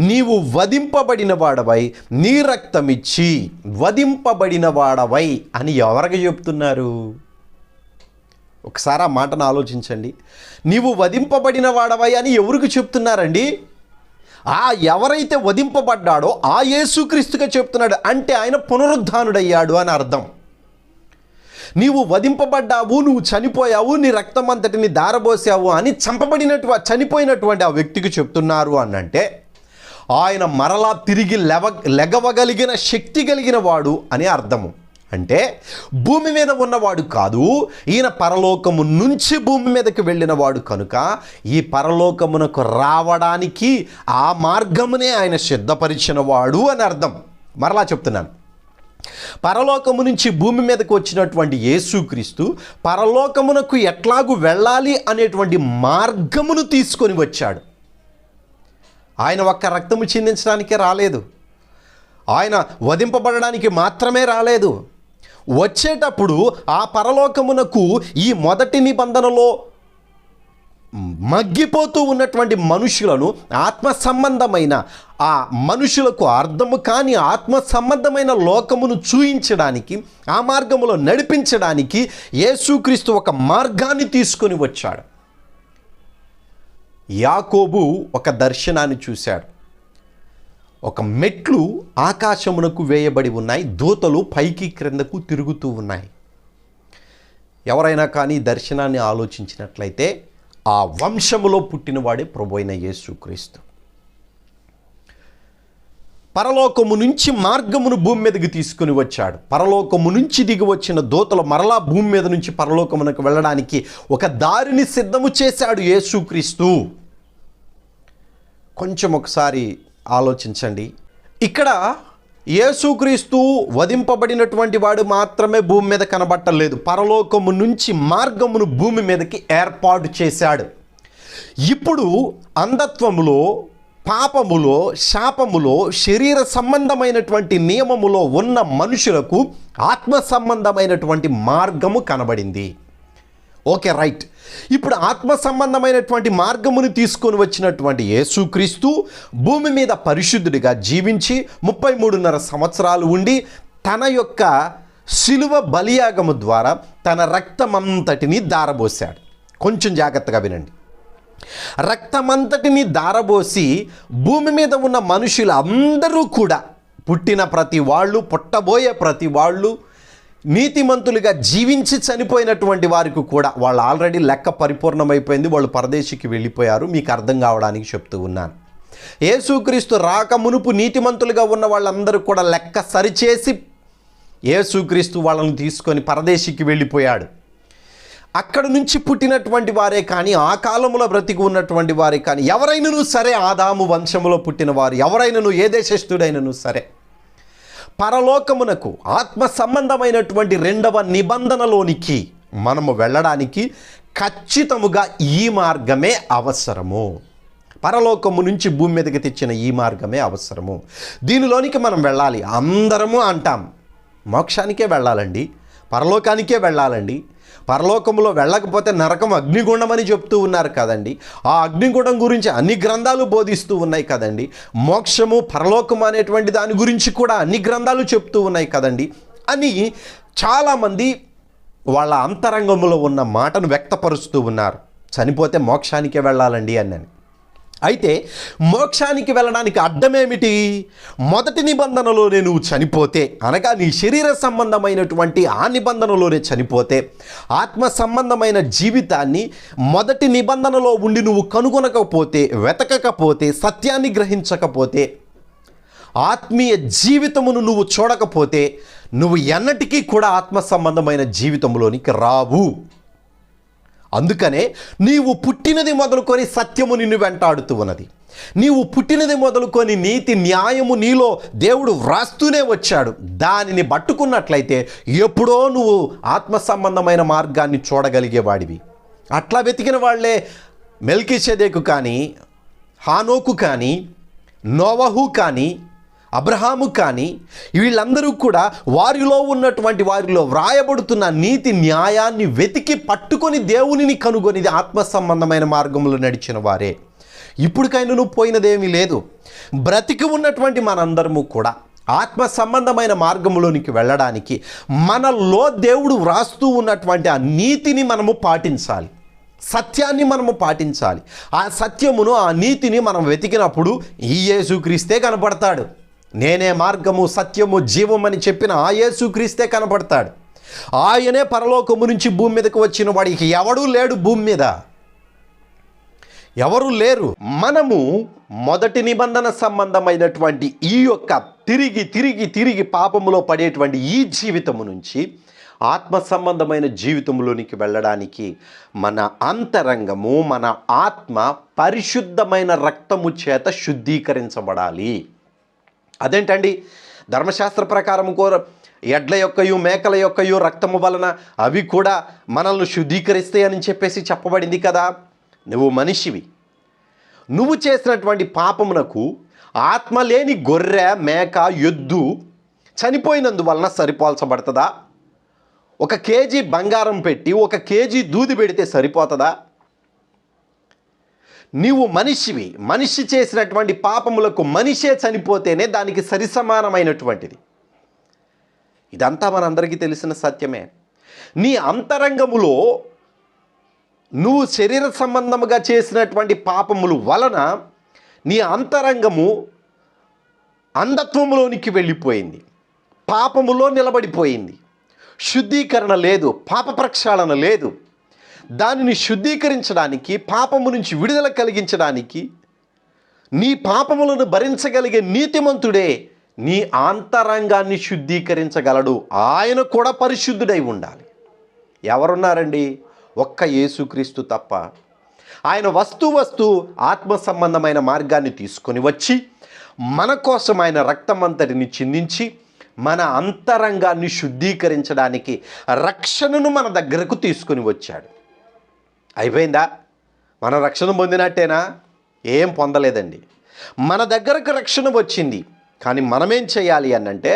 Speaker 1: నీవు వధింపబడిన వాడవై నీ రక్తమిచ్చి వధింపబడిన వాడవై అని ఎవరికి చెప్తున్నారు? ఒకసారి ఆ మాటను ఆలోచించండి. నీవు వధింపబడిన వాడవై అని ఎవరికి చెప్తున్నారండి? ఎవరైతే వధింపబడ్డాడో ఆ యేసుక్రీస్తుగా చెప్తున్నాడు. అంటే ఆయన పునరుద్ధానుడయ్యాడు అని అర్థం. నీవు వధింపబడ్డావు, నువ్వు చనిపోయావు, నీ రక్తం అంతటిని దారబోసావు అని చనిపోయినటువంటి ఆ వ్యక్తికి చెప్తున్నారు అనంటే ఆయన మరలా తిరిగి లెగవగలిగిన శక్తి కలిగిన వాడు అని అర్థము. అంటే భూమి మీద ఉన్నవాడు కాదు, ఈయన పరలోకము నుంచి భూమి మీదకి వెళ్ళిన వాడు కనుక ఈ పరలోకమునకు రావడానికి ఆ మార్గమునే ఆయన సిద్ధపరిచిన వాడు అని అర్థం. మరలా చెప్తున్నాను, పరలోకము నుంచి భూమి మీదకు వచ్చినటువంటి యేసుక్రీస్తు పరలోకమునకు ఎట్లాగూ వెళ్ళాలి అనేటువంటి మార్గమును తీసుకొని వచ్చాడు. ఆయన ఒక్క రక్తము చిందించడానికే రాలేదు, ఆయన వధింపబడడానికి మాత్రమే రాలేదు. వచ్చేటప్పుడు ఆ పరలోకమునకు ఈ మొదటి నిబంధనలో మగ్గిపోతూ ఉన్నటువంటి మనుషులను ఆత్మ సంబంధమైన ఆ మనుషులకు అర్థము కాని ఆత్మ సంబంధమైన లోకమును చూయించడానికి, ఆ మార్గములో నడిపించడానికి యేసుక్రీస్తు ఒక మార్గాన్ని తీసుకొని వచ్చాడు. యాకోబు ఒక దర్శనాన్ని చూశాడు. ఒక మెట్లు ఆకాశమునకు వేయబడి ఉన్నాయి, దూతలు పైకి క్రిందకు తిరుగుతూ ఉన్నాయి. ఎవరైనా కానీ దర్శనాన్ని ఆలోచించినట్లయితే ఆ వంశములో పుట్టినవాడే ప్రభువైన యేసుక్రీస్తు. పరలోకము నుంచి మార్గమును భూమి మీదకి తీసుకుని వచ్చాడు. పరలోకము నుంచి దిగి వచ్చిన దూతలు మరలా భూమి మీద నుంచి పరలోకమునకు వెళ్ళడానికి ఒక దారిని సిద్ధము చేశాడు యేసుక్రీస్తు. కొంచెం ఒకసారి ఆలోచించండి. ఇక్కడ యేసుక్రీస్తు వధింపబడినటువంటి వాడు మాత్రమే భూమి మీద కనబట్టలేదు, పరలోకము నుంచి మార్గమును భూమి మీదకి ఏర్పాటు చేశాడు. ఇప్పుడు అంధత్వములో, పాపములో, శాపములో, శరీర సంబంధమైనటువంటి నియమములో ఉన్న మనుషులకు ఆత్మ సంబంధమైనటువంటి మార్గము కనబడింది. Okay, right. ఇప్పుడు ఆత్మ సంబంధమైనటువంటి మార్గమును తీసుకొని వచ్చినటువంటి యేసుక్రీస్తు భూమి మీద పరిశుద్ధుడిగా జీవించి 33.5 సంవత్సరాలు ఉండి తన యొక్క శిలువ బలియాగము ద్వారా తన రక్తమంతటిని దారబోశాడు. కొంచెం జాగ్రత్తగా వినండి. రక్తమంతటిని దారబోసి భూమి మీద ఉన్న మనుషులందరూ కూడా, పుట్టిన ప్రతి వాళ్ళు, పుట్టబోయే ప్రతి వాళ్ళు, నీతిమంతులుగా జీవించి చనిపోయినటువంటి వారికి కూడా, వాళ్ళు ఆల్రెడీ లెక్క పరిపూర్ణమైపోయింది, వాళ్ళు పరదేశికి వెళ్ళిపోయారు. మీకు అర్థం కావడానికి చెప్తూ ఉన్నాను. యేసుక్రీస్తు రాక మునుపు నీతిమంతులుగా ఉన్న వాళ్ళందరూ కూడా లెక్క సరిచేసి యేసుక్రీస్తు వాళ్ళని తీసుకొని పరదేశికి వెళ్ళిపోయాడు. అక్కడ నుంచి పుట్టినటువంటి వారే కానీ, ఆ కాలంలో బ్రతికి ఉన్నటువంటి వారే కానీ, ఎవరైనాను సరే, ఆదాము వంశములో పుట్టిన వారు ఎవరైనాను, ఏ దేశస్థుడైనను సరే, పరలోకమునకు ఆత్మ సంబంధమైనటువంటి 2వ నిబంధనలోనికి మనము వెళ్ళడానికి ఖచ్చితముగా ఈ మార్గమే అవసరము. పరలోకము నుంచి భూమి మీదకి తెచ్చిన ఈ మార్గమే అవసరము. దీనిలోనికి మనం వెళ్ళాలి. అందరము అంటాం మోక్షానికే వెళ్ళాలండి, పరలోకానికే వెళ్ళాలండి, పరలోకంలో వెళ్ళకపోతే నరకం అగ్నిగుండం అని చెప్తూ ఉన్నారు కదండి. ఆ అగ్నిగుండం గురించి అన్ని గ్రంథాలు బోధిస్తూ ఉన్నాయి కదండి. మోక్షము, పరలోకము అనేటువంటి దాని గురించి కూడా అన్ని గ్రంథాలు చెప్తూ ఉన్నాయి కదండి అని చాలామంది వాళ్ళ అంతరంగంలో ఉన్న మాటను వ్యక్తపరుస్తూ ఉన్నారు. చనిపోతే మోక్షానికే వెళ్ళాలండి అని. అయితే మోక్షానికి వెళ్ళడానికి అడ్డమేమిటి? మొదటి నిబంధనలోనే నువ్వు చనిపోతే, అనగా నీ శరీర సంబంధమైనటువంటి ఆ నిబంధనలోనే చనిపోతే, ఆత్మ సంబంధమైన జీవితాన్ని మొదటి నిబంధనలో ఉండి నువ్వు కనుగొనకపోతే, వెతకకపోతే, సత్యాన్ని గ్రహించకపోతే, ఆత్మీయ జీవితమును నువ్వు చూడకపోతే, నువ్వు ఎన్నటికీ కూడా ఆత్మ సంబంధమైన జీవితంలోనికి రావు. అందుకనే నీవు పుట్టినది మొదలుకొని సత్యము నిన్ను వెంటాడుతూ ఉన్నది. నీవు పుట్టినది మొదలుకొని నీతి న్యాయము నీలో దేవుడు వ్రాస్తూనే వచ్చాడు. దానిని పట్టుకున్నట్లయితే ఎప్పుడో నువ్వు ఆత్మ సంబంధమైన మార్గాన్ని చూడగలిగేవాడివి. అట్లా వెతికిన వాళ్ళే మెల్కీషెదెకు కానీ, హానోకు కానీ, నోవహు కానీ, అబ్రహాము కానీ, వీళ్ళందరూ కూడా వారిలో వ్రాయబడుతున్న నీతి న్యాయాన్ని వెతికి పట్టుకొని దేవునిని కనుగొని ఆత్మ సంబంధమైన మార్గంలో నడిచిన వారే. ఇప్పటికైనా నువ్వు పోయినదేమీ లేదు. బ్రతికి ఉన్నటువంటి మనందరము కూడా ఆత్మ సంబంధమైన మార్గంలోనికి వెళ్ళడానికి మనలో దేవుడు వ్రాస్తూ ఉన్నటువంటి ఆ నీతిని మనము పాటించాలి, సత్యాన్ని మనము పాటించాలి. ఆ సత్యమును, ఆ నీతిని మనం వెతికినప్పుడు ఈ యేసుక్రీస్తే కనపడతాడు. నేనే మార్గము, సత్యము, జీవమని చెప్పిన ఆ యేసుక్రీస్తే కనపడతాడు. ఆయనే పరలోకము నుంచి భూమి మీదకి వచ్చిన వాడికి ఎవడూ లేడు, భూమి మీద ఎవరు లేరు. మనము మొదటి నిబంధన సంబంధమైనటువంటి ఈ యొక్క తిరిగి పాపములో పడేటువంటి ఈ జీవితము నుంచి ఆత్మ సంబంధమైన జీవితంలోనికి వెళ్ళడానికి మన అంతరంగము, మన ఆత్మ పరిశుద్ధమైన రక్తము చేత శుద్ధీకరించబడాలి. అదేంటండి? ధర్మశాస్త్ర ప్రకారం ఎడ్ల యొక్కయు మేకల యొక్కయు రక్తము వలన అవి కూడా మనల్ని శుద్ధీకరిస్తాయని చెప్పేసి చెప్పబడింది కదా. నువ్వు మనిషివి, నువ్వు చేసినటువంటి పాపమునకు ఆత్మ లేని గొర్రె, మేక, ఎద్దు చనిపోయినందువలన సరిపోల్చబడుతుందా? 1 కేజీ బంగారం పెట్టి 1 కేజీ దూది పెడితే సరిపోతుందా? నీవు మనిషివి, మనిషి చేసినటువంటి పాపములకు మనిషే చనిపోతేనే దానికి సరిసమానమైనటువంటిది. ఇదంతా మనందరికీ తెలిసిన సత్యమే. నీ అంతరంగములో నువ్వు శరీర సంబంధముగా చేసినటువంటి పాపములు వలన నీ అంతరంగము అంధత్వములోనికి వెళ్ళిపోయింది, పాపములో నిలబడిపోయింది. శుద్ధీకరణ లేదు, పాప ప్రక్షాళన లేదు. దానిని శుద్ధీకరించడానికి, పాపము నుంచి విడుదల కలిగించడానికి, నీ పాపములను భరించగలిగే నీతిమంతుడే నీ అంతరంగాన్ని శుద్ధీకరించగలడు. ఆయన కూడా పరిశుద్ధుడై ఉండాలి. ఎవరున్నారండి? ఒక్క యేసుక్రీస్తు తప్ప. ఆయన వస్తూ ఆత్మ సంబంధమైన మార్గాన్ని తీసుకొని వచ్చి మన కోసం ఆయన రక్తమంతటిని చిందించి మన అంతరంగాన్ని శుద్ధీకరించడానికి రక్షణను మన దగ్గరకు తీసుకొని వచ్చాడు. అయిపోయిందా? మన రక్షణ పొందినట్టేనా? ఏం పొందలేదండి. మన దగ్గరకు రక్షణ వచ్చింది, కానీ మనమేం చేయాలి అనంటే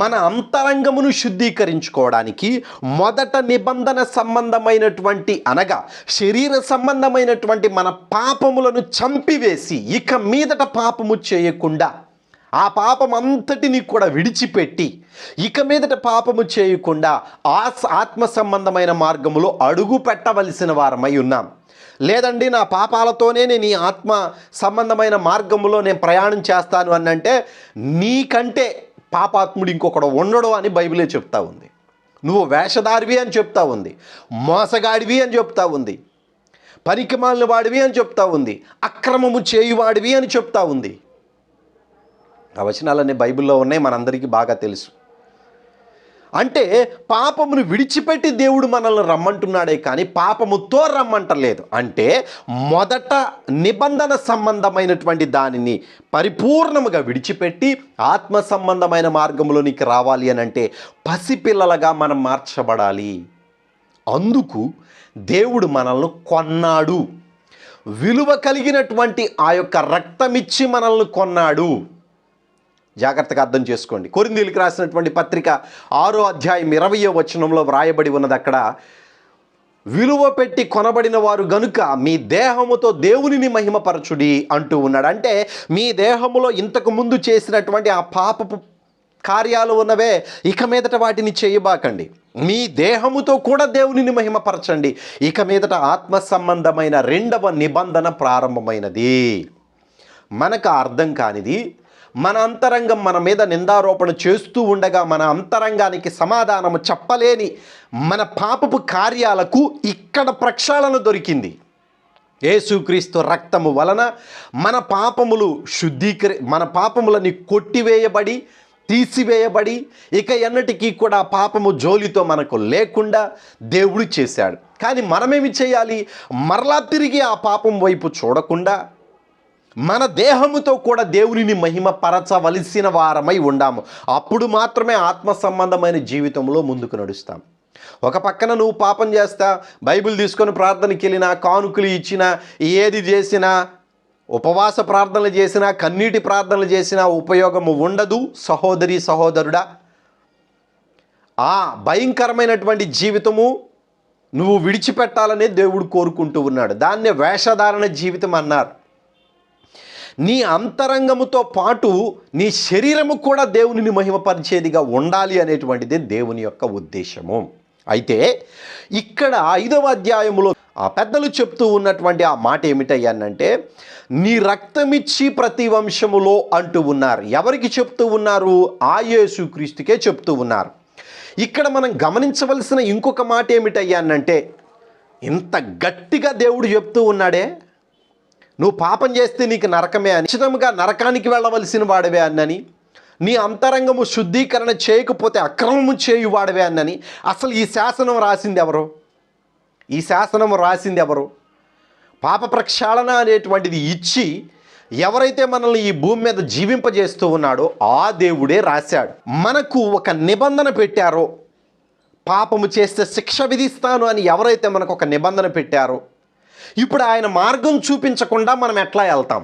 Speaker 1: మన అంతరంగమును శుద్ధీకరించుకోవడానికి మొదట నిబంధన సంబంధమైనటువంటి అనగా శరీర సంబంధమైనటువంటి మన పాపములను చంపివేసి ఇక మీదట పాపము చేయకుండా ఆ పాపం అంతటిని కూడా విడిచిపెట్టి ఇక మీదట పాపము చేయకుండా ఆత్మ సంబంధమైన మార్గములో అడుగు పెట్టవలసిన వారమై ఉన్నాం. లేదండి నా పాపాలతోనే నేను ఈ ఆత్మ సంబంధమైన మార్గంలో నేను ప్రయాణం చేస్తాను అని అంటే నీకంటే పాపాత్ముడు ఇంకొకడు ఉండడు అని బైబిలే చెప్తా ఉంది. నువ్వు వేషధారివి అని చెప్తా ఉంది, మోసగాడివి అని చెప్తా ఉంది, పనికిమాలిన వాడివి అని చెప్తా ఉంది, అక్రమము చేయువాడివి అని చెప్తా ఉంది. ఆ వచనాలన్నీ బైబిల్లో ఉన్నాయి, మనందరికీ బాగా తెలుసు. అంటే పాపమును విడిచిపెట్టి దేవుడు మనల్ని రమ్మంటున్నాడే కానీ పాపముతో రమ్మంటలేదు. అంటే మొదట నిబంధన సంబంధమైనటువంటి దానిని పరిపూర్ణముగా విడిచిపెట్టి ఆత్మ సంబంధమైన మార్గంలోనికి రావాలి అని అంటే పసిపిల్లలుగా మనం మార్చబడాలి. అందుకు దేవుడు మనల్ని కొన్నాడు, విలువ కలిగినటువంటి ఆ యొక్క రక్తమిచ్చి మనల్ని కొన్నాడు. జాగ్రత్తగా అర్థం చేసుకోండి. కొరింథీయులకు రాసినటువంటి పత్రిక 6వ అధ్యాయం 20వ వచనంలో వ్రాయబడి ఉన్నది. అక్కడ విలువ పెట్టి కొనబడిన వారు గనుక మీ దేహముతో దేవునిని మహిమపరచుడి అంటూ ఉన్నాడు. అంటే మీ దేహములో ఇంతకు ముందు చేసినటువంటి ఆ పాపపు కార్యాలు ఉన్నవే ఇక మీదట వాటిని చేయబాకండి. మీ దేహముతో కూడా దేవునిని మహిమపరచండి. ఇక మీదట ఆత్మ సంబంధమైన 2వ నిబంధన ప్రారంభమైనది. మనకు అర్థం కానిది మన అంతరంగం మన మీద నిందారోపణ చేస్తూ ఉండగా మన అంతరంగానికి సమాధానము చెప్పలేని మన పాపపు కార్యాలకు ఇక్కడ ప్రక్షాళన దొరికింది. యేసుక్రీస్తు రక్తము వలన మన పాపములు మన పాపములని కొట్టివేయబడి తీసివేయబడి ఇక ఎన్నటికీ కూడా పాపము జోలితో మనకు లేకుండా దేవుడు చేశాడు. కానీ మనమేమి చేయాలి? మరలా తిరిగి ఆ పాపం వైపు చూడకుండా మన దేహముతో కూడా దేవునిని మహిమపరచవలసిన వారమై ఉండాము. అప్పుడు మాత్రమే ఆత్మ సంబంధమైన జీవితంలో ముందుకు నడుస్తాం. ఒక పక్కన నువ్వు పాపం చేస్తా, బైబిల్ తీసుకొని ప్రార్థనకి వెళ్ళినా, కానుకలు ఇచ్చినా, ఏది చేసినా, ఉపవాస ప్రార్థనలు చేసినా, కన్నీటి ప్రార్థనలు చేసినా ఉపయోగము ఉండదు. సహోదరి సహోదరుడా, ఆ భయంకరమైనటువంటి జీవితము నువ్వు విడిచిపెట్టాలనే దేవుడు కోరుకుంటూ ఉన్నాడు. దాన్నే వేషధారణ జీవితం అన్నారు. నీ అంతరంగముతో పాటు నీ శరీరము కూడా దేవునిని మహిమపరిచేదిగా ఉండాలి అనేటువంటిదే దేవుని యొక్క ఉద్దేశము. అయితే ఇక్కడ 5వ అధ్యాయములో ఆ పెద్దలు చెప్తూ ఉన్నటువంటి ఆ మాట ఏమిటయ్యానంటే నీ రక్తమిచ్చి ప్రతి వంశములో అంటూ ఉన్నారు. ఎవరికి చెప్తూ ఉన్నారు? ఆ యేసుక్రీస్తుకే చెప్తూ ఉన్నారు. ఇక్కడ మనం గమనించవలసిన ఇంకొక మాట ఏమిటయ్యానంటే ఇంత గట్టిగా దేవుడు చెప్తూ ఉన్నాడే, నువ్వు పాపం చేస్తే నీకు నరకమే అని, నిశ్చితంగా నరకానికి వెళ్ళవలసిన వాడవే అన్నని, నీ అంతరంగము శుద్ధీకరణ చేయకపోతే అక్రమము చేయువాడవే అన్నని. అసలు ఈ శాసనం రాసింది ఎవరు? ఈ శాసనం రాసింది ఎవరు? పాప ప్రక్షాళన అనేటువంటిది ఇచ్చి ఎవరైతే మనల్ని ఈ భూమి మీద జీవింపజేస్తూ ఉన్నాడో ఆ దేవుడే రాశాడు. మనకు ఒక నిబంధన పెట్టారో, పాపము చేస్తే శిక్ష విధిస్తాను అని ఎవరైతే మనకు ఒక నిబంధన పెట్టారో, ఇప్పుడు ఆయన మార్గం చూపించకుండా మనం ఎట్లా వెళ్తాం?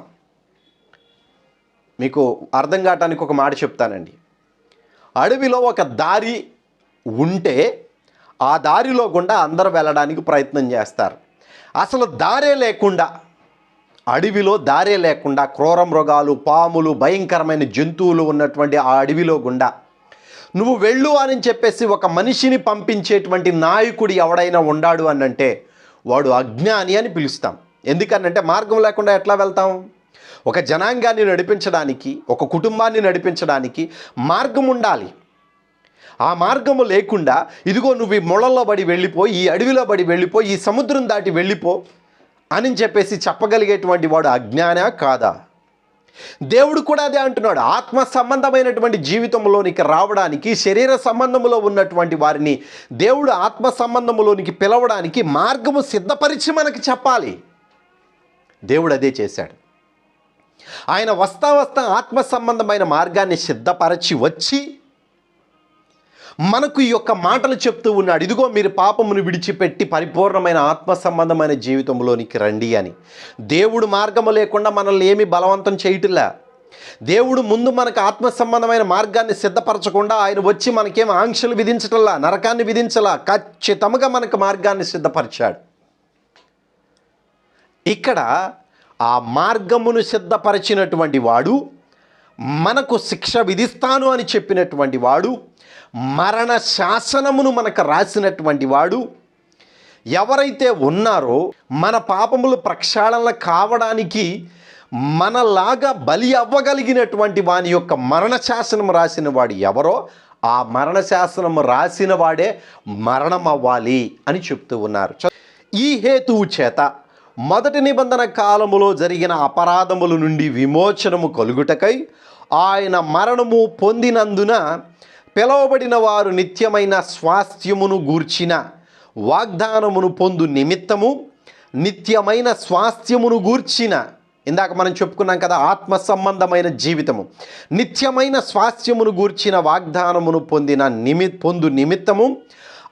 Speaker 1: మీకు అర్థం కావటానికి ఒక మాట చెప్తానండి. అడవిలో ఒక దారి ఉంటే ఆ దారిలో గుండా అందరూ వెళ్ళడానికి ప్రయత్నం చేస్తారు. అసలు దారే లేకుండా, అడవిలో దారే లేకుండా క్రూర మృగాలు, పాములు, భయంకరమైన జంతువులు ఉన్నటువంటి ఆ అడవిలో గుండా నువ్వు వెళ్ళు అని చెప్పేసి ఒక మనిషిని పంపించేటువంటి నాయకుడు ఎవడైనా ఉన్నాడు అనంటే వాడు అజ్ఞాని అని పిలుస్తాం. ఎందుకనంటే మార్గం లేకుండా ఎట్లా వెళ్తాం? ఒక జనాంగాన్ని నడిపించడానికి, ఒక కుటుంబాన్ని నడిపించడానికి మార్గం ఉండాలి. ఆ మార్గము లేకుండా ఇదిగో నువ్వు ఈ మొళ్ళల్లో పడి వెళ్ళిపో, ఈ అడవిలో పడి వెళ్ళిపో, ఈ సముద్రం దాటి వెళ్ళిపో అని చెప్పేసి చెప్పగలిగేటువంటి వాడు అజ్ఞానా కాదా? దేవుడు కూడా అదే అంటున్నాడు. ఆత్మ సంబంధమైనటువంటి జీవితంలోనికి రావడానికి, శరీర సంబంధంలో ఉన్నటువంటి వారిని దేవుడు ఆత్మ సంబంధంలోనికి పిలవడానికి మార్గము సిద్ధపరిచి మనకి చెప్పాలి. దేవుడు అదే చేశాడు. ఆయన వస్తా ఆత్మ సంబంధమైన మార్గాన్ని సిద్ధపరచి వచ్చి మనకు ఈ యొక్క మాటలు చెప్తూ ఉన్నాడు. ఇదిగో మీరు పాపమును విడిచిపెట్టి పరిపూర్ణమైన ఆత్మ సంబంధమైన జీవితంలోనికి రండి అని. దేవుడు మార్గము లేకుండా మనల్ని ఏమీ బలవంతం చేయట్లా. దేవుడు ముందు మనకు ఆత్మ సంబంధమైన మార్గాన్ని సిద్ధపరచకుండా ఆయన వచ్చి మనకేం ఆంక్షలు విధించటంలా, నరకాన్ని విధించలా, ఖచ్చితంగా మనకు మార్గాన్ని సిద్ధపరిచాడు. ఇక్కడ ఆ మార్గమును సిద్ధపరిచినటువంటి వాడు, మనకు శిక్ష విధిస్తాను అని చెప్పినటువంటి వాడు, మరణ శాసనమును మనకు రాసినటువంటి వాడు, ఎవరైతే ఉన్నారో మన పాపములు ప్రక్షాళన కావడానికి మనలాగా బలి అవ్వగలిగినటువంటి వాని యొక్క మరణ శాసనం రాసిన వాడు ఎవరో, ఆ మరణ శాసనం రాసిన వాడే మరణం అవ్వాలి అని చెప్తూ ఉన్నారు. ఈ హేతువు చేత మొదటి నిబంధన కాలములో జరిగిన అపరాధముల నుండి విమోచనము కలుగుటకై ఆయన మరణము పొందినందున పిలువబడిన వారు నిత్యమైన స్వాస్థ్యమును గూర్చిన వాగ్దానమును పొందు నిమిత్తము, నిత్యమైన స్వాస్థ్యమును గూర్చిన, ఇందాక మనం చెప్పుకున్నాం కదా, ఆత్మ సంబంధమైన జీవితము, నిత్యమైన స్వాస్థ్యమును గూర్చిన వాగ్దానమును పొందు నిమిత్తము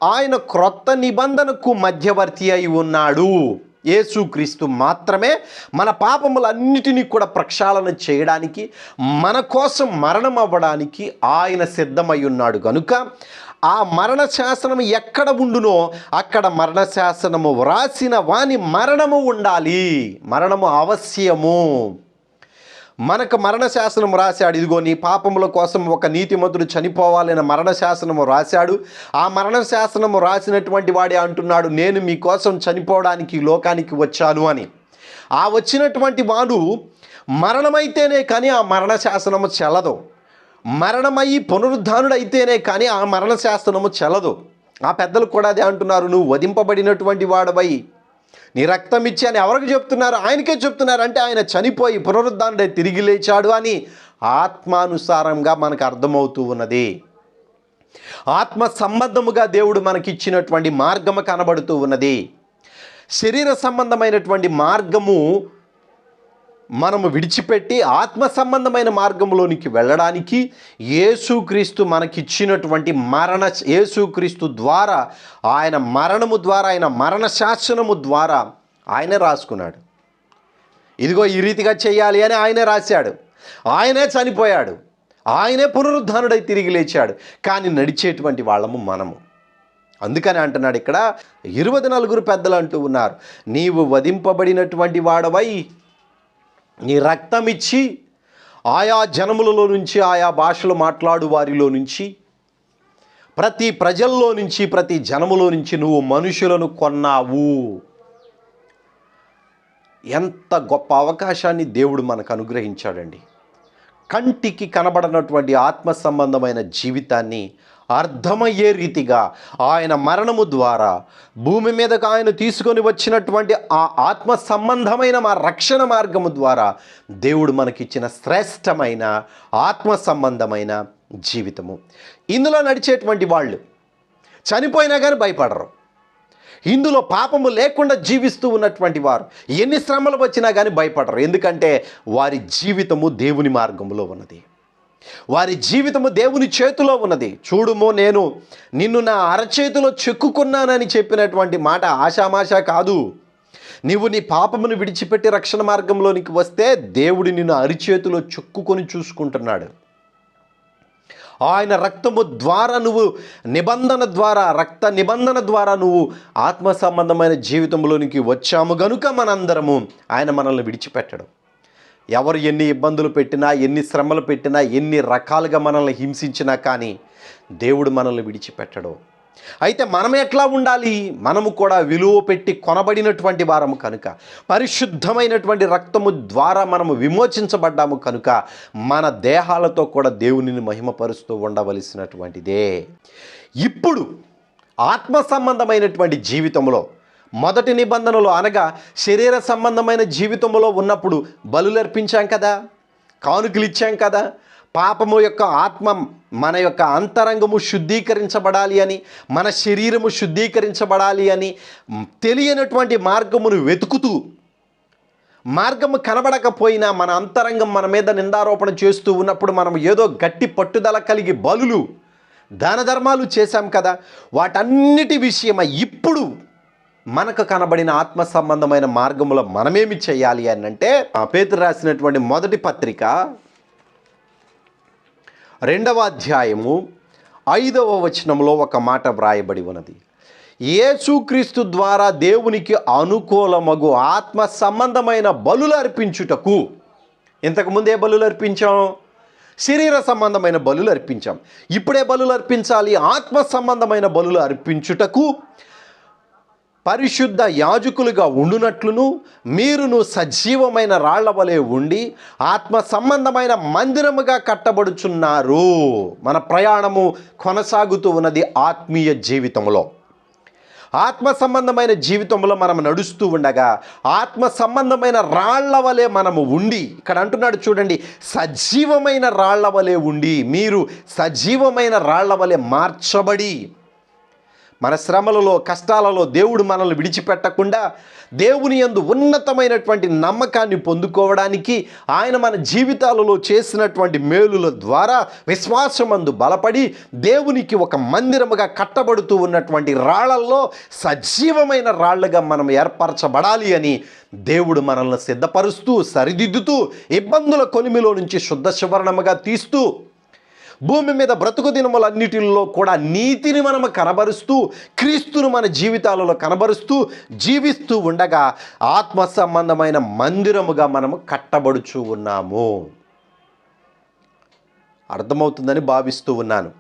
Speaker 1: ఆయన క్రొత్త నిబంధనకు మధ్యవర్తి అయి ఉన్నాడు. యేసుక్రీస్తు మాత్రమే మన పాపములన్నిటినీ కూడా ప్రక్షాళన చేయడానికి, మన కోసం మరణం అవ్వడానికి ఆయన సిద్ధమై ఉన్నాడు కనుక ఆ మరణ శాసనం ఎక్కడ ఉండునో అక్కడ మరణ శాసనము వ్రాసిన వాని మరణము ఉండాలి. మరణము అవశ్యము. మనకు మరణ శాసనం రాశాడు. ఇదిగో నీ పాపముల కోసం ఒక నీతిమంతుడు చనిపోవాలని మరణ శాసనము రాశాడు. ఆ మరణ శాసనము రాసినటువంటి వాడే అంటున్నాడు, నేను మీకోసం చనిపోవడానికి లోకానికి వచ్చాను అని. ఆ వచ్చినటువంటి వాడు మరణమైతేనే కానీ ఆ మరణ శాసనము చెల్లదు. మరణమయ్యి పునరుద్ధానుడైతేనే కానీ ఆ మరణ శాసనము చెల్లదు. ఆ పెద్దలు కూడా అదే అంటున్నారు, నువ్వు వధింపబడినటువంటి వాడవై నీ రక్తం ఇచ్చి అని ఎవరికి చెప్తున్నారు? ఆయనకే చెప్తున్నారు. అంటే ఆయన చనిపోయి పునరుద్ధానుడై తిరిగి లేచాడు అని ఆత్మానుసారంగా మనకు అర్థమవుతూ ఉన్నది. ఆత్మ సంబంధముగా దేవుడు మనకిచ్చినటువంటి మార్గము కనబడుతూ ఉన్నది. శరీర సంబంధమైనటువంటి మార్గము మనము విడిచిపెట్టి ఆత్మ సంబంధమైన మార్గంలోనికి వెళ్ళడానికి యేసుక్రీస్తు మనకిచ్చినటువంటి యేసుక్రీస్తు ద్వారా, ఆయన మరణము ద్వారా, ఆయన మరణ శాసనము ద్వారా ఆయనే రాసుకున్నాడు. ఇదిగో ఈ రీతిగా చేయాలి అని ఆయనే రాశాడు. ఆయనే చనిపోయాడు, ఆయనే పునరుద్ధానుడై తిరిగి లేచాడు. కానీ నడిచేటువంటి వాళ్ళము మనము. అందుకని అంటున్నాడు ఇక్కడ 24 పెద్దలు అంటూ ఉన్నారు, నీవు వధింపబడినటువంటి వాడవై నీ రక్తం ఇచ్చి ఆయా జనములలో నుంచి, ఆయా భాషలు మాట్లాడు వారిలో నుంచి, ప్రతి ప్రజల్లో నుంచి, ప్రతి జనములో నుంచి నువ్వు మనుషులను కొన్నావు. ఎంత గొప్ప అవకాశాన్ని దేవుడు మనకు అనుగ్రహించాడండి. కంటికి కనబడనటువంటి ఆత్మ సంబంధమైన జీవితాన్ని అర్థమయ్యే రీతిగా ఆయన మరణము ద్వారా భూమి మీదకు ఆయన తీసుకొని వచ్చినటువంటి ఆ ఆత్మ సంబంధమైన మా రక్షణ మార్గము ద్వారా దేవుడు మనకిచ్చిన శ్రేష్టమైన ఆత్మ సంబంధమైన జీవితము. ఇందులో నడిచేటువంటి వాళ్ళు చనిపోయినా కానీ భయపడరు. ఇందులో పాపము లేకుండా జీవిస్తూ ఉన్నటువంటి వారు ఎన్ని శ్రమలు వచ్చినా కానీ భయపడరు. ఎందుకంటే వారి జీవితము దేవుని మార్గంలో ఉన్నది. వారి జీవితము దేవుని చేతిలో ఉన్నది. చూడుమో, నేను నిన్ను నా అరచేతిలో చెక్కుకున్నానని చెప్పినటువంటి మాట ఆషామాషా కాదు. నీవు నీ పాపమును విడిచిపెట్టి రక్షణ మార్గంలోనికి వస్తే దేవుడు నిన్ను అరిచేతిలో చెక్కుకొని చూసుకుంటున్నాడు. ఆయన రక్తము ద్వారా నువ్వు రక్త నిబంధన ద్వారా నువ్వు ఆత్మ సంబంధమైన జీవితంలోనికి వచ్చాము గనుక మనందరము ఆయన మనల్ని విడిచిపెట్టడం. ఎవరు ఎన్ని ఇబ్బందులు పెట్టినా, ఎన్ని శ్రమలు పెట్టినా, ఎన్ని రకాలుగా మనల్ని హింసించినా కానీ దేవుడు మనల్ని విడిచిపెట్టడు. అయితే మనం ఎట్లా ఉండాలి? మనము కూడా విలువ పెట్టి కొనబడినటువంటి వారము కనుక, పరిశుద్ధమైనటువంటి రక్తము ద్వారా మనము విమోచించబడ్డాము కనుక మన దేహాలతో కూడా దేవునిని మహిమపరుస్తూ ఉండవలసినటువంటిదే. ఇప్పుడు ఆత్మ సంబంధమైనటువంటి జీవితంలో మొదటి నిబంధనలో అనగా శరీర సంబంధమైన జీవితంలో ఉన్నప్పుడు బలులు అర్పించాం కదా, కానుకలు ఇచ్చాం కదా. పాపము యొక్క ఆత్మ మన యొక్క అంతరంగము శుద్ధీకరించబడాలి అని, మన శరీరము శుద్ధీకరించబడాలి అని తెలియనటువంటి మార్గమును వెతుకుతూ, మార్గము కనబడకపోయినా మన అంతరంగం మన మీద నిందారోపణ చేస్తూ ఉన్నప్పుడు మనం ఏదో గట్టి పట్టుదల కలిగి బలులు, దాన ధర్మాలు చేశాం కదా. వాటన్నిటి విషయమై ఇప్పుడు మనకు కనబడిన ఆత్మ సంబంధమైన మార్గంలో మనమేమి చేయాలి అని అంటే, పేతురు రాసినటువంటి మొదటి పత్రిక 2వ అధ్యాయము 5వ వచనంలో ఒక మాట వ్రాయబడి ఉన్నది. యేసుక్రీస్తు ద్వారా దేవునికి అనుకూలమగు ఆత్మ సంబంధమైన బలులు అర్పించుటకు. ఇంతకుముందే బలులు అర్పించాం, శరీర సంబంధమైన బలులు అర్పించాం. ఇప్పుడే బలులు అర్పించాలి, ఆత్మ సంబంధమైన బలులు అర్పించుటకు పరిశుద్ధ యాజకులుగా ఉండునట్లును మీరును సజీవమైన రాళ్ల వలె ఉండి ఆత్మ సంబంధమైన మందిరముగా కట్టబడుచున్నారు. మన ప్రయాణము కొనసాగుతూ ఉన్నది ఆత్మీయ జీవితంలో. ఆత్మ సంబంధమైన జీవితంలో మనం నడుస్తూ ఉండగా ఆత్మ సంబంధమైన రాళ్ల వలె మనము ఉండి, ఇక్కడ అంటున్నాడు చూడండి, సజీవమైన రాళ్ల వలె ఉండి, మీరు సజీవమైన రాళ్ల వలె మార్చబడి, మన శ్రమలలో కష్టాలలో దేవుడు మనల్ని విడిచిపెట్టకుండా దేవుని యందు ఉన్నతమైనటువంటి నమ్మకాన్ని పొందుకోవడానికి ఆయన మన జీవితాలలో చేసినటువంటి మేలుల ద్వారా విశ్వాసమందు బలపడి దేవునికి ఒక మందిరముగా కట్టబడుతూ ఉన్నటువంటి రాళ్లల్లో సజీవమైన రాళ్లుగా మనం ఏర్పరచబడాలి అని దేవుడు మనల్ని సిద్ధపరుస్తూ సరిదిద్దుతూ ఇబ్బందుల కొలిమిలో నుంచి శుద్ధ సువర్ణముగా తీస్తూ భూమి మీద బ్రతుకు దినములన్నిటిలో కూడా నీతిని మనము కనబరుస్తూ క్రీస్తును మన జీవితాలలో కనబరుస్తూ జీవిస్తూ ఉండగా ఆత్మ సంబంధమైన మందిరముగా మనము కట్టబడుచు ఉన్నాము. అర్థమవుతుందని భావిస్తూ ఉన్నాను.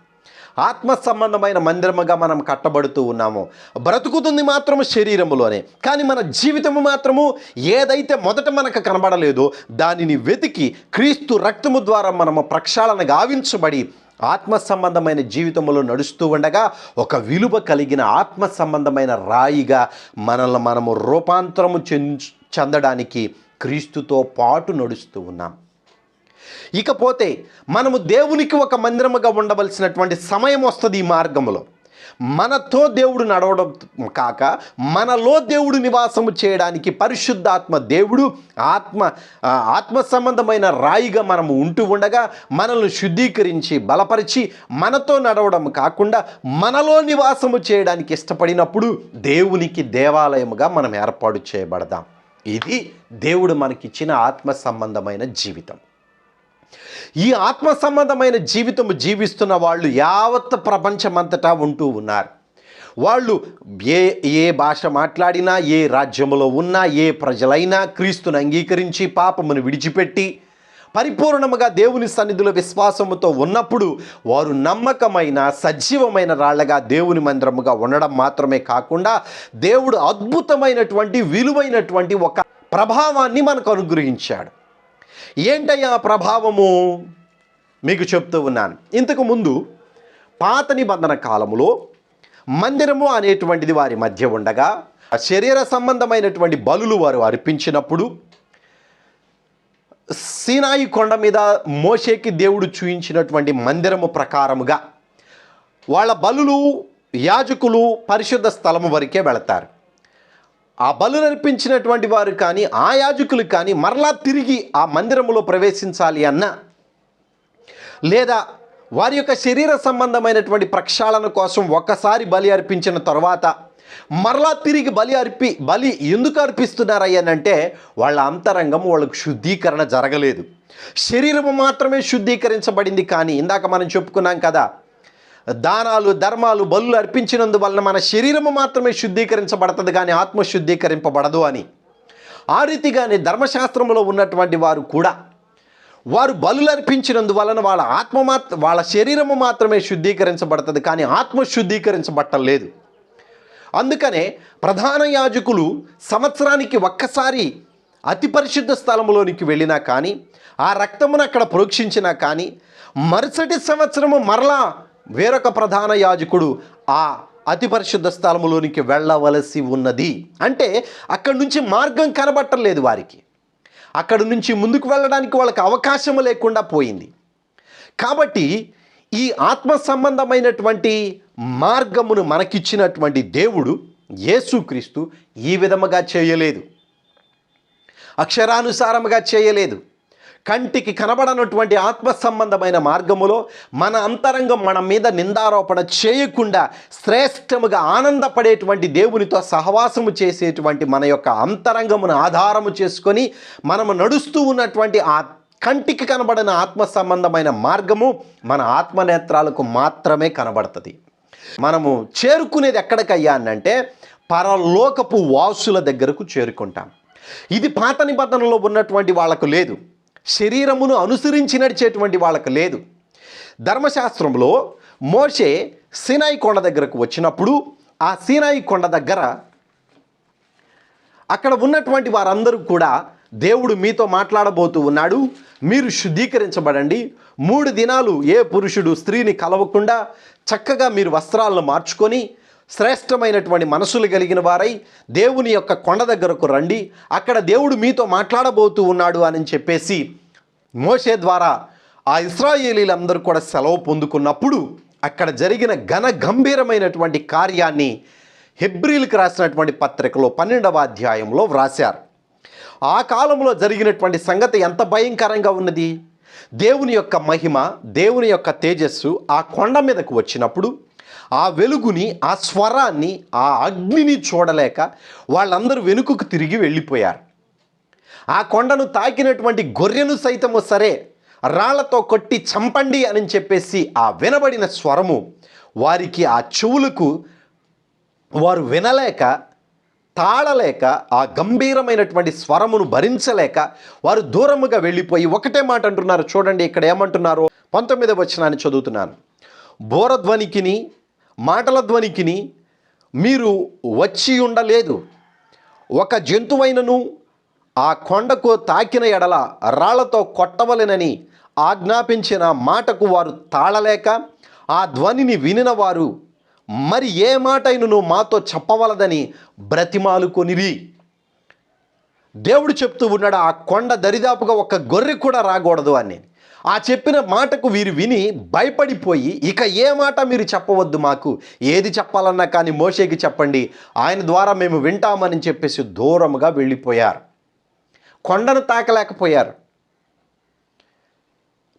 Speaker 1: ఆత్మ సంబంధమైన మందిరముగా మనం కట్టబడుతూ ఉన్నాము. బ్రతుకుతుంది మాత్రము శరీరములోనే, కానీ మన జీవితము మాత్రము ఏదైతే మొదట మనకు కనబడలేదో దానిని వెతికి క్రీస్తు రక్తము ద్వారా మనము ప్రక్షాళన గావించబడి ఆత్మ సంబంధమైన జీవితంలో నడుస్తూ ఉండగా ఒక విలువ కలిగిన ఆత్మ సంబంధమైన రాయిగా మనల్ని మనము రూపాంతరము చెందడానికి క్రీస్తుతో పాటు నడుస్తూ ఉన్నాం. ఇకపోతే మనము దేవునికి ఒక మందిరముగా ఉండవలసినటువంటి సమయం వస్తుంది. ఈ మార్గంలో మనతో దేవుడు నడవడం కాక మనలో దేవుడు నివాసము చేయడానికి పరిశుద్ధాత్మ దేవుడు ఆత్మ సంబంధమైన రాయిగా మనము ఉంటూ ఉండగా మనల్ని శుద్ధీకరించి బలపరిచి మనతో నడవడం కాకుండా మనలో నివాసము చేయడానికి ఇష్టపడినప్పుడు దేవునికి దేవాలయముగా మనం ఏర్పాటు చేయబడదాం. ఇది దేవుడు మనకిచ్చిన ఆత్మ సంబంధమైన జీవితం. ఈ ఆత్మ సంబంధమైన జీవితం జీవిస్తున్న వాళ్ళు యావత్ ప్రపంచమంతటా ఉంటూ ఉన్నారు. వాళ్ళు ఏ భాష మాట్లాడినా, ఏ రాజ్యంలో ఉన్నా, ఏ ప్రజలైనా క్రీస్తుని అంగీకరించి పాపమును విడిచిపెట్టి పరిపూర్ణముగా దేవుని సన్నిధిలో విశ్వాసముతో ఉన్నప్పుడు వారు నమ్మకమైన సజీవమైన రాళ్లగా దేవుని మందిరముగా ఉండడం మాత్రమే కాకుండా దేవుడు అద్భుతమైనటువంటి విలువైనటువంటి ఒక ప్రభావాన్ని మనకు అనుగ్రహించాడు. ఏంటయ్యా ప్రభావము? మీకు చెప్తూ ఉన్నాను. ఇంతకుముందు పాత నిబంధన కాలంలో మందిరము అనేటువంటిది వారి మధ్య ఉండగా శరీర సంబంధమైనటువంటి బలులు వారు అర్పించినప్పుడు సీనాయి కొండ మీద మోషేకి దేవుడు చూయించినటువంటి మందిరము ప్రకారముగా వాళ్ళ బలులు యాజకులు పరిశుద్ధ స్థలము వరకే వెళతారు. ఆ బలు అర్పించినటువంటి వారు కానీ ఆ యాజకులు కానీ మరలా తిరిగి ఆ మందిరములో ప్రవేశించాలి అన్నా, లేదా వారి యొక్క శరీర సంబంధమైనటువంటి ప్రక్షాళన కోసం ఒక్కసారి బలి అర్పించిన తర్వాత మరలా తిరిగి బలి ఎందుకు అర్పిస్తున్నారయ్యానంటే వాళ్ళ అంతరంగం వాళ్ళకు శుద్ధీకరణ జరగలేదు. శరీరము మాత్రమే శుద్ధీకరించబడింది. కానీ ఇందాక మనం చెప్పుకున్నాం కదా, దానాలు ధర్మాలు బలులు అర్పించినందువలన మన శరీరము మాత్రమే శుద్ధీకరించబడుతుంది కానీ ఆత్మ శుద్ధీకరింపబడదు అని. ఆ రీతిగానే ధర్మశాస్త్రంలో ఉన్నటువంటి వారు కూడా వారు బలులు అర్పించినందువలన వాళ్ళ శరీరము మాత్రమే శుద్ధీకరించబడుతుంది కానీ ఆత్మ శుద్ధీకరించబట్టలేదు. అందుకనే ప్రధాన యాజకులు సంవత్సరానికి ఒక్కసారి అతి పరిశుద్ధ స్థలములోనికి వెళ్ళినా కానీ ఆ రక్తమును అక్కడ ప్రోక్షించినా కానీ మరుసటి సంవత్సరము మరలా వేరొక ప్రధాన యాజకుడు ఆ అతి పరిశుద్ధ స్థలములోనికి వెళ్ళవలసి ఉన్నది. అంటే అక్కడి నుంచి మార్గం కనబట్టలేదు వారికి. అక్కడి నుంచి ముందుకు వెళ్ళడానికి వాళ్ళకి అవకాశం లేకుండా పోయింది. కాబట్టి ఈ ఆత్మ సంబంధమైనటువంటి మార్గమును మనకిచ్చినటువంటి దేవుడు యేసుక్రీస్తు ఈ విధముగా చేయలేదు, అక్షరానుసారముగా చేయలేదు. కంటికి కనబడనటువంటి ఆత్మ సంబంధమైన మార్గములో మన అంతరంగం మన మీద నిందారోపణ చేయకుండా శ్రేష్టముగా ఆనందపడేటువంటి దేవునితో సహవాసము చేసేటువంటి మన యొక్క అంతరంగమును ఆధారము చేసుకొని మనము నడుస్తూ ఉన్నటువంటి ఆ కంటికి కనబడిన ఆత్మ సంబంధమైన మార్గము మన ఆత్మనేత్రాలకు మాత్రమే కనబడుతుంది. మనము చేరుకునేది ఎక్కడికయ్యా అంటే పరలోకపు వాసుల దగ్గరకు చేరుకుంటాం. ఇది పాత నిబంధనలో ఉన్నటువంటి వాళ్ళకు లేదు, శరీరమును అనుసరించి నడిచేటువంటి వాళ్ళకు లేదు. ధర్మశాస్త్రంలో మోషే సీనాయి కొండ దగ్గరకు వచ్చినప్పుడు ఆ సీనాయి కొండ దగ్గర అక్కడ ఉన్నటువంటి వారందరూ కూడా దేవుడు మీతో మాట్లాడబోతూ ఉన్నాడు, మీరు శుద్ధీకరించబడండి, 3 దినాలు ఏ పురుషుడు స్త్రీని కలవకుండా చక్కగా మీరు వస్త్రాలను మార్చుకొని శ్రేష్టమైనటువంటి మనసులు కలిగిన వారై దేవుని యొక్క కొండ దగ్గరకు రండి, అక్కడ దేవుడు మీతో మాట్లాడబోతూ ఉన్నాడు అని చెప్పేసి మోషే ద్వారా ఆ ఇశ్రాయేలీలందరూ కూడా సెలవు పొందుకున్నప్పుడు అక్కడ జరిగిన ఘన గంభీరమైనటువంటి కార్యాన్ని హెబ్రీలకు రాసినటువంటి పత్రికలో 12వ అధ్యాయంలో వ్రాశారు. ఆ కాలంలో జరిగినటువంటి సంగతి ఎంత భయంకరంగా ఉన్నది. దేవుని యొక్క మహిమ, దేవుని యొక్క తేజస్సు ఆ కొండ మీదకు వచ్చినప్పుడు ఆ వెలుగుని, ఆ స్వరాన్ని, ఆ అగ్నిని చూడలేక వాళ్ళందరూ వెనుకకు తిరిగి వెళ్ళిపోయారు. ఆ కొండను తాకినటువంటి గొర్రెను సైతము సరే రాళ్లతో కొట్టి చంపండి అని చెప్పేసి ఆ వినబడిన స్వరము వారికి ఆ చెవులకు వారు వినలేక, తాళలేక, ఆ గంభీరమైనటువంటి స్వరమును భరించలేక వారు దూరముగా వెళ్ళిపోయి ఒకటే మాట అంటున్నారు. చూడండి ఇక్కడ ఏమంటున్నారో 19వ వచనాన్ని చదువుతున్నాను. బోరధ్వనికిని మాటల ధ్వనికిని మీరు వచ్చి ఉండలేదు, ఒక జంతువైనను ఆ కొండకు తాకిన ఎడల రాళ్లతో కొట్టవలెనని ఆజ్ఞాపించిన మాటకు వారు తాళలేక ఆ ధ్వనిని వినిన వారు మరి ఏ మాటైనను మాతో చెప్పవలదని బ్రతిమాలుకొనిరి. దేవుడు చెప్తూ ఉన్నాడు ఆ కొండ దరిదాపుగా ఒక గొర్రె కూడా రాకూడదు అని. ఆ చెప్పిన మాటకు వీరు విని భయపడిపోయి ఇక ఏ మాట మీరు చెప్పవద్దు, మాకు ఏది చెప్పాలన్నా కానీ మోషేకి చెప్పండి, ఆయన ద్వారా మేము వింటామని చెప్పేసి దూరముగా వెళ్ళిపోయారు. కొండను తాకలేకపోయారు.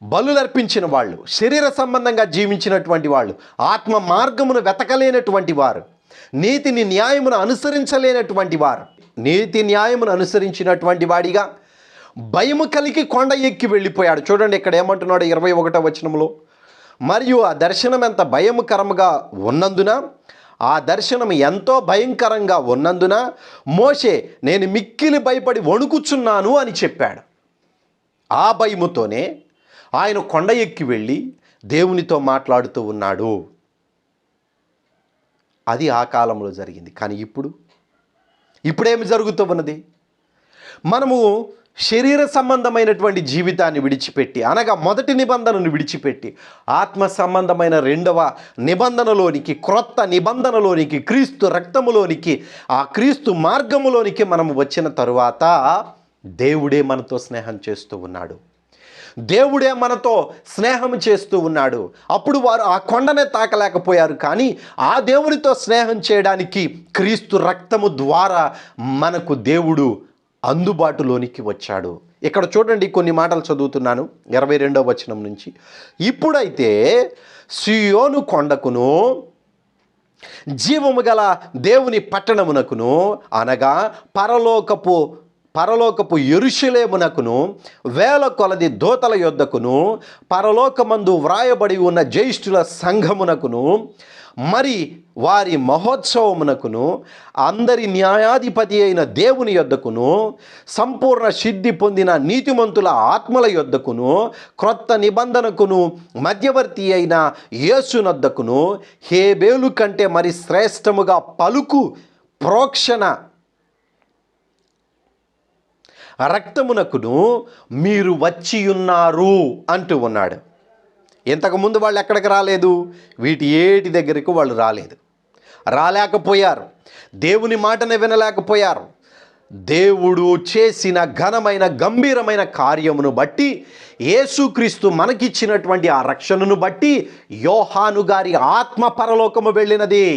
Speaker 1: బలులర్పించిన వాళ్ళు, శరీర సంబంధంగా జీవించినటువంటి వాళ్ళు, ఆత్మ మార్గమును వెతకలేనటువంటి వారు, నీతిని న్యాయమును అనుసరించలేనటువంటి వారు, నీతి న్యాయమును అనుసరించినటువంటి వాడిగా భయము కలిగి కొండ ఎక్కి వెళ్ళిపోయాడు. చూడండి ఇక్కడ ఏమంటున్నాడు 21వ వచనంలో, మరియు ఆ దర్శనం ఎంత భయముకరంగా ఉన్నందున, ఆ దర్శనం ఎంతో భయంకరంగా ఉన్నందున మోషే నేను మిక్కిలి భయపడి వణుకుచున్నాను అని చెప్పాడు. ఆ భయముతోనే ఆయన కొండ ఎక్కి వెళ్ళి దేవునితో మాట్లాడుతూ ఉన్నాడు. అది ఆ కాలంలో జరిగింది. కానీ ఇప్పుడేమి జరుగుతూ ఉన్నది? మనము శరీర సంబంధమైనటువంటి జీవితాన్ని విడిచిపెట్టి, అనగా మొదటి నిబంధనను విడిచిపెట్టి ఆత్మ సంబంధమైన 2వ నిబంధనలోనికి, క్రొత్త నిబంధనలోనికి, క్రీస్తు రక్తములోనికి, ఆ క్రీస్తు మార్గములోనికి మనము వచ్చిన తరువాత దేవుడే మనతో స్నేహం చేస్తూ ఉన్నాడు. దేవుడే మనతో స్నేహం చేస్తూ ఉన్నాడు. అప్పుడు వారు ఆ కొండనే తాకలేకపోయారు, కానీ ఆ దేవునితో స్నేహం చేయడానికి క్రీస్తు రక్తము ద్వారా మనకు దేవుడు అందుబాటులోనికి వచ్చాడు. ఇక్కడ చూడండి కొన్ని మాటలు చదువుతున్నాను 22వ వచనం నుంచి. ఇప్పుడైతే సియోను కొండకును జీవము గల దేవుని పట్టణమునకును, అనగా పరలోకపు యెరూషలేమునకును, వేల కొలది దూతల యొద్దకును, పరలోకమందు వ్రాయబడి ఉన్న జ్యేష్ఠుల సంఘమునకును, మరి వారి మహోత్సవమునకును, అందరి న్యాయాధిపతి అయిన దేవుని యొద్దకును, సంపూర్ణ సిద్ధి పొందిన నీతిమంతుల ఆత్మల యొద్దకును, క్రొత్త నిబంధనకును మధ్యవర్తి అయిన యేసునొద్దకును, హేబేలు కంటే మరి శ్రేష్టముగా పలుకు ప్రోక్షణ రక్తమునకును మీరు వచ్చి ఉన్నారు అంటూ ఉన్నాడు. ఇంతకుముందు వాళ్ళు ఎక్కడికి రాలేదు, వీటి ఏటి దగ్గరకు వాళ్ళు రాలేకపోయారు, దేవుని మాటనే వినలేకపోయారు. దేవుడు చేసిన ఘనమైన గంభీరమైన కార్యమును బట్టి, యేసుక్రీస్తు మనకిచ్చినటువంటి ఆ రక్షణను బట్టి యోహాను గారి ఆత్మ పరలోకము వెళ్ళినది.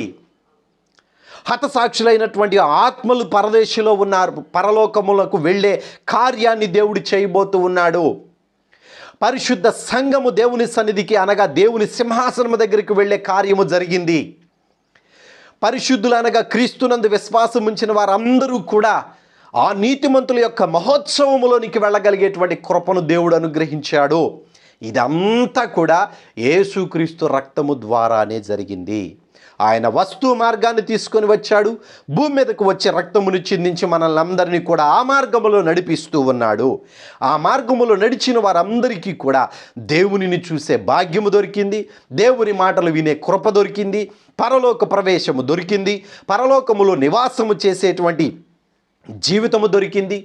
Speaker 1: హతసాక్షులైనటువంటి ఆత్మలు పరదేశంలో ఉన్నారు, పరలోకములకు వెళ్ళే కార్యాన్ని దేవుడు చేయబోతూ ఉన్నాడు. పరిశుద్ధ సంఘము దేవుని సన్నిధికి, అనగా దేవుని సింహాసనము దగ్గరికి వెళ్ళే కార్యము జరిగింది. పరిశుద్ధులు అనగా క్రీస్తునందు విశ్వాసం ఉంచిన వారందరూ కూడా ఆ నీతిమంతుల యొక్క మహోత్సవములోనికి వెళ్ళగలిగేటువంటి కృపను దేవుడు అనుగ్రహించాడు. ఇదంతా కూడా యేసుక్రీస్తు రక్తము ద్వారానే జరిగింది. ఆయన వస్తు మార్గాన్ని తీసుకొని వచ్చాడు, భూమి మీదకు వచ్చే రక్తమును చిందించి మనల్ని అందరినీ కూడా ఆ మార్గములో నడిపిస్తూ ఉన్నాడు. ఆ మార్గములో నడిచిన వారందరికీ కూడా దేవునిని చూసే భాగ్యము దొరికింది, దేవుని మాటలు వినే కృప దొరికింది, పరలోక ప్రవేశము దొరికింది, పరలోకములో నివాసము చేసేటువంటి జీవితము దొరికింది,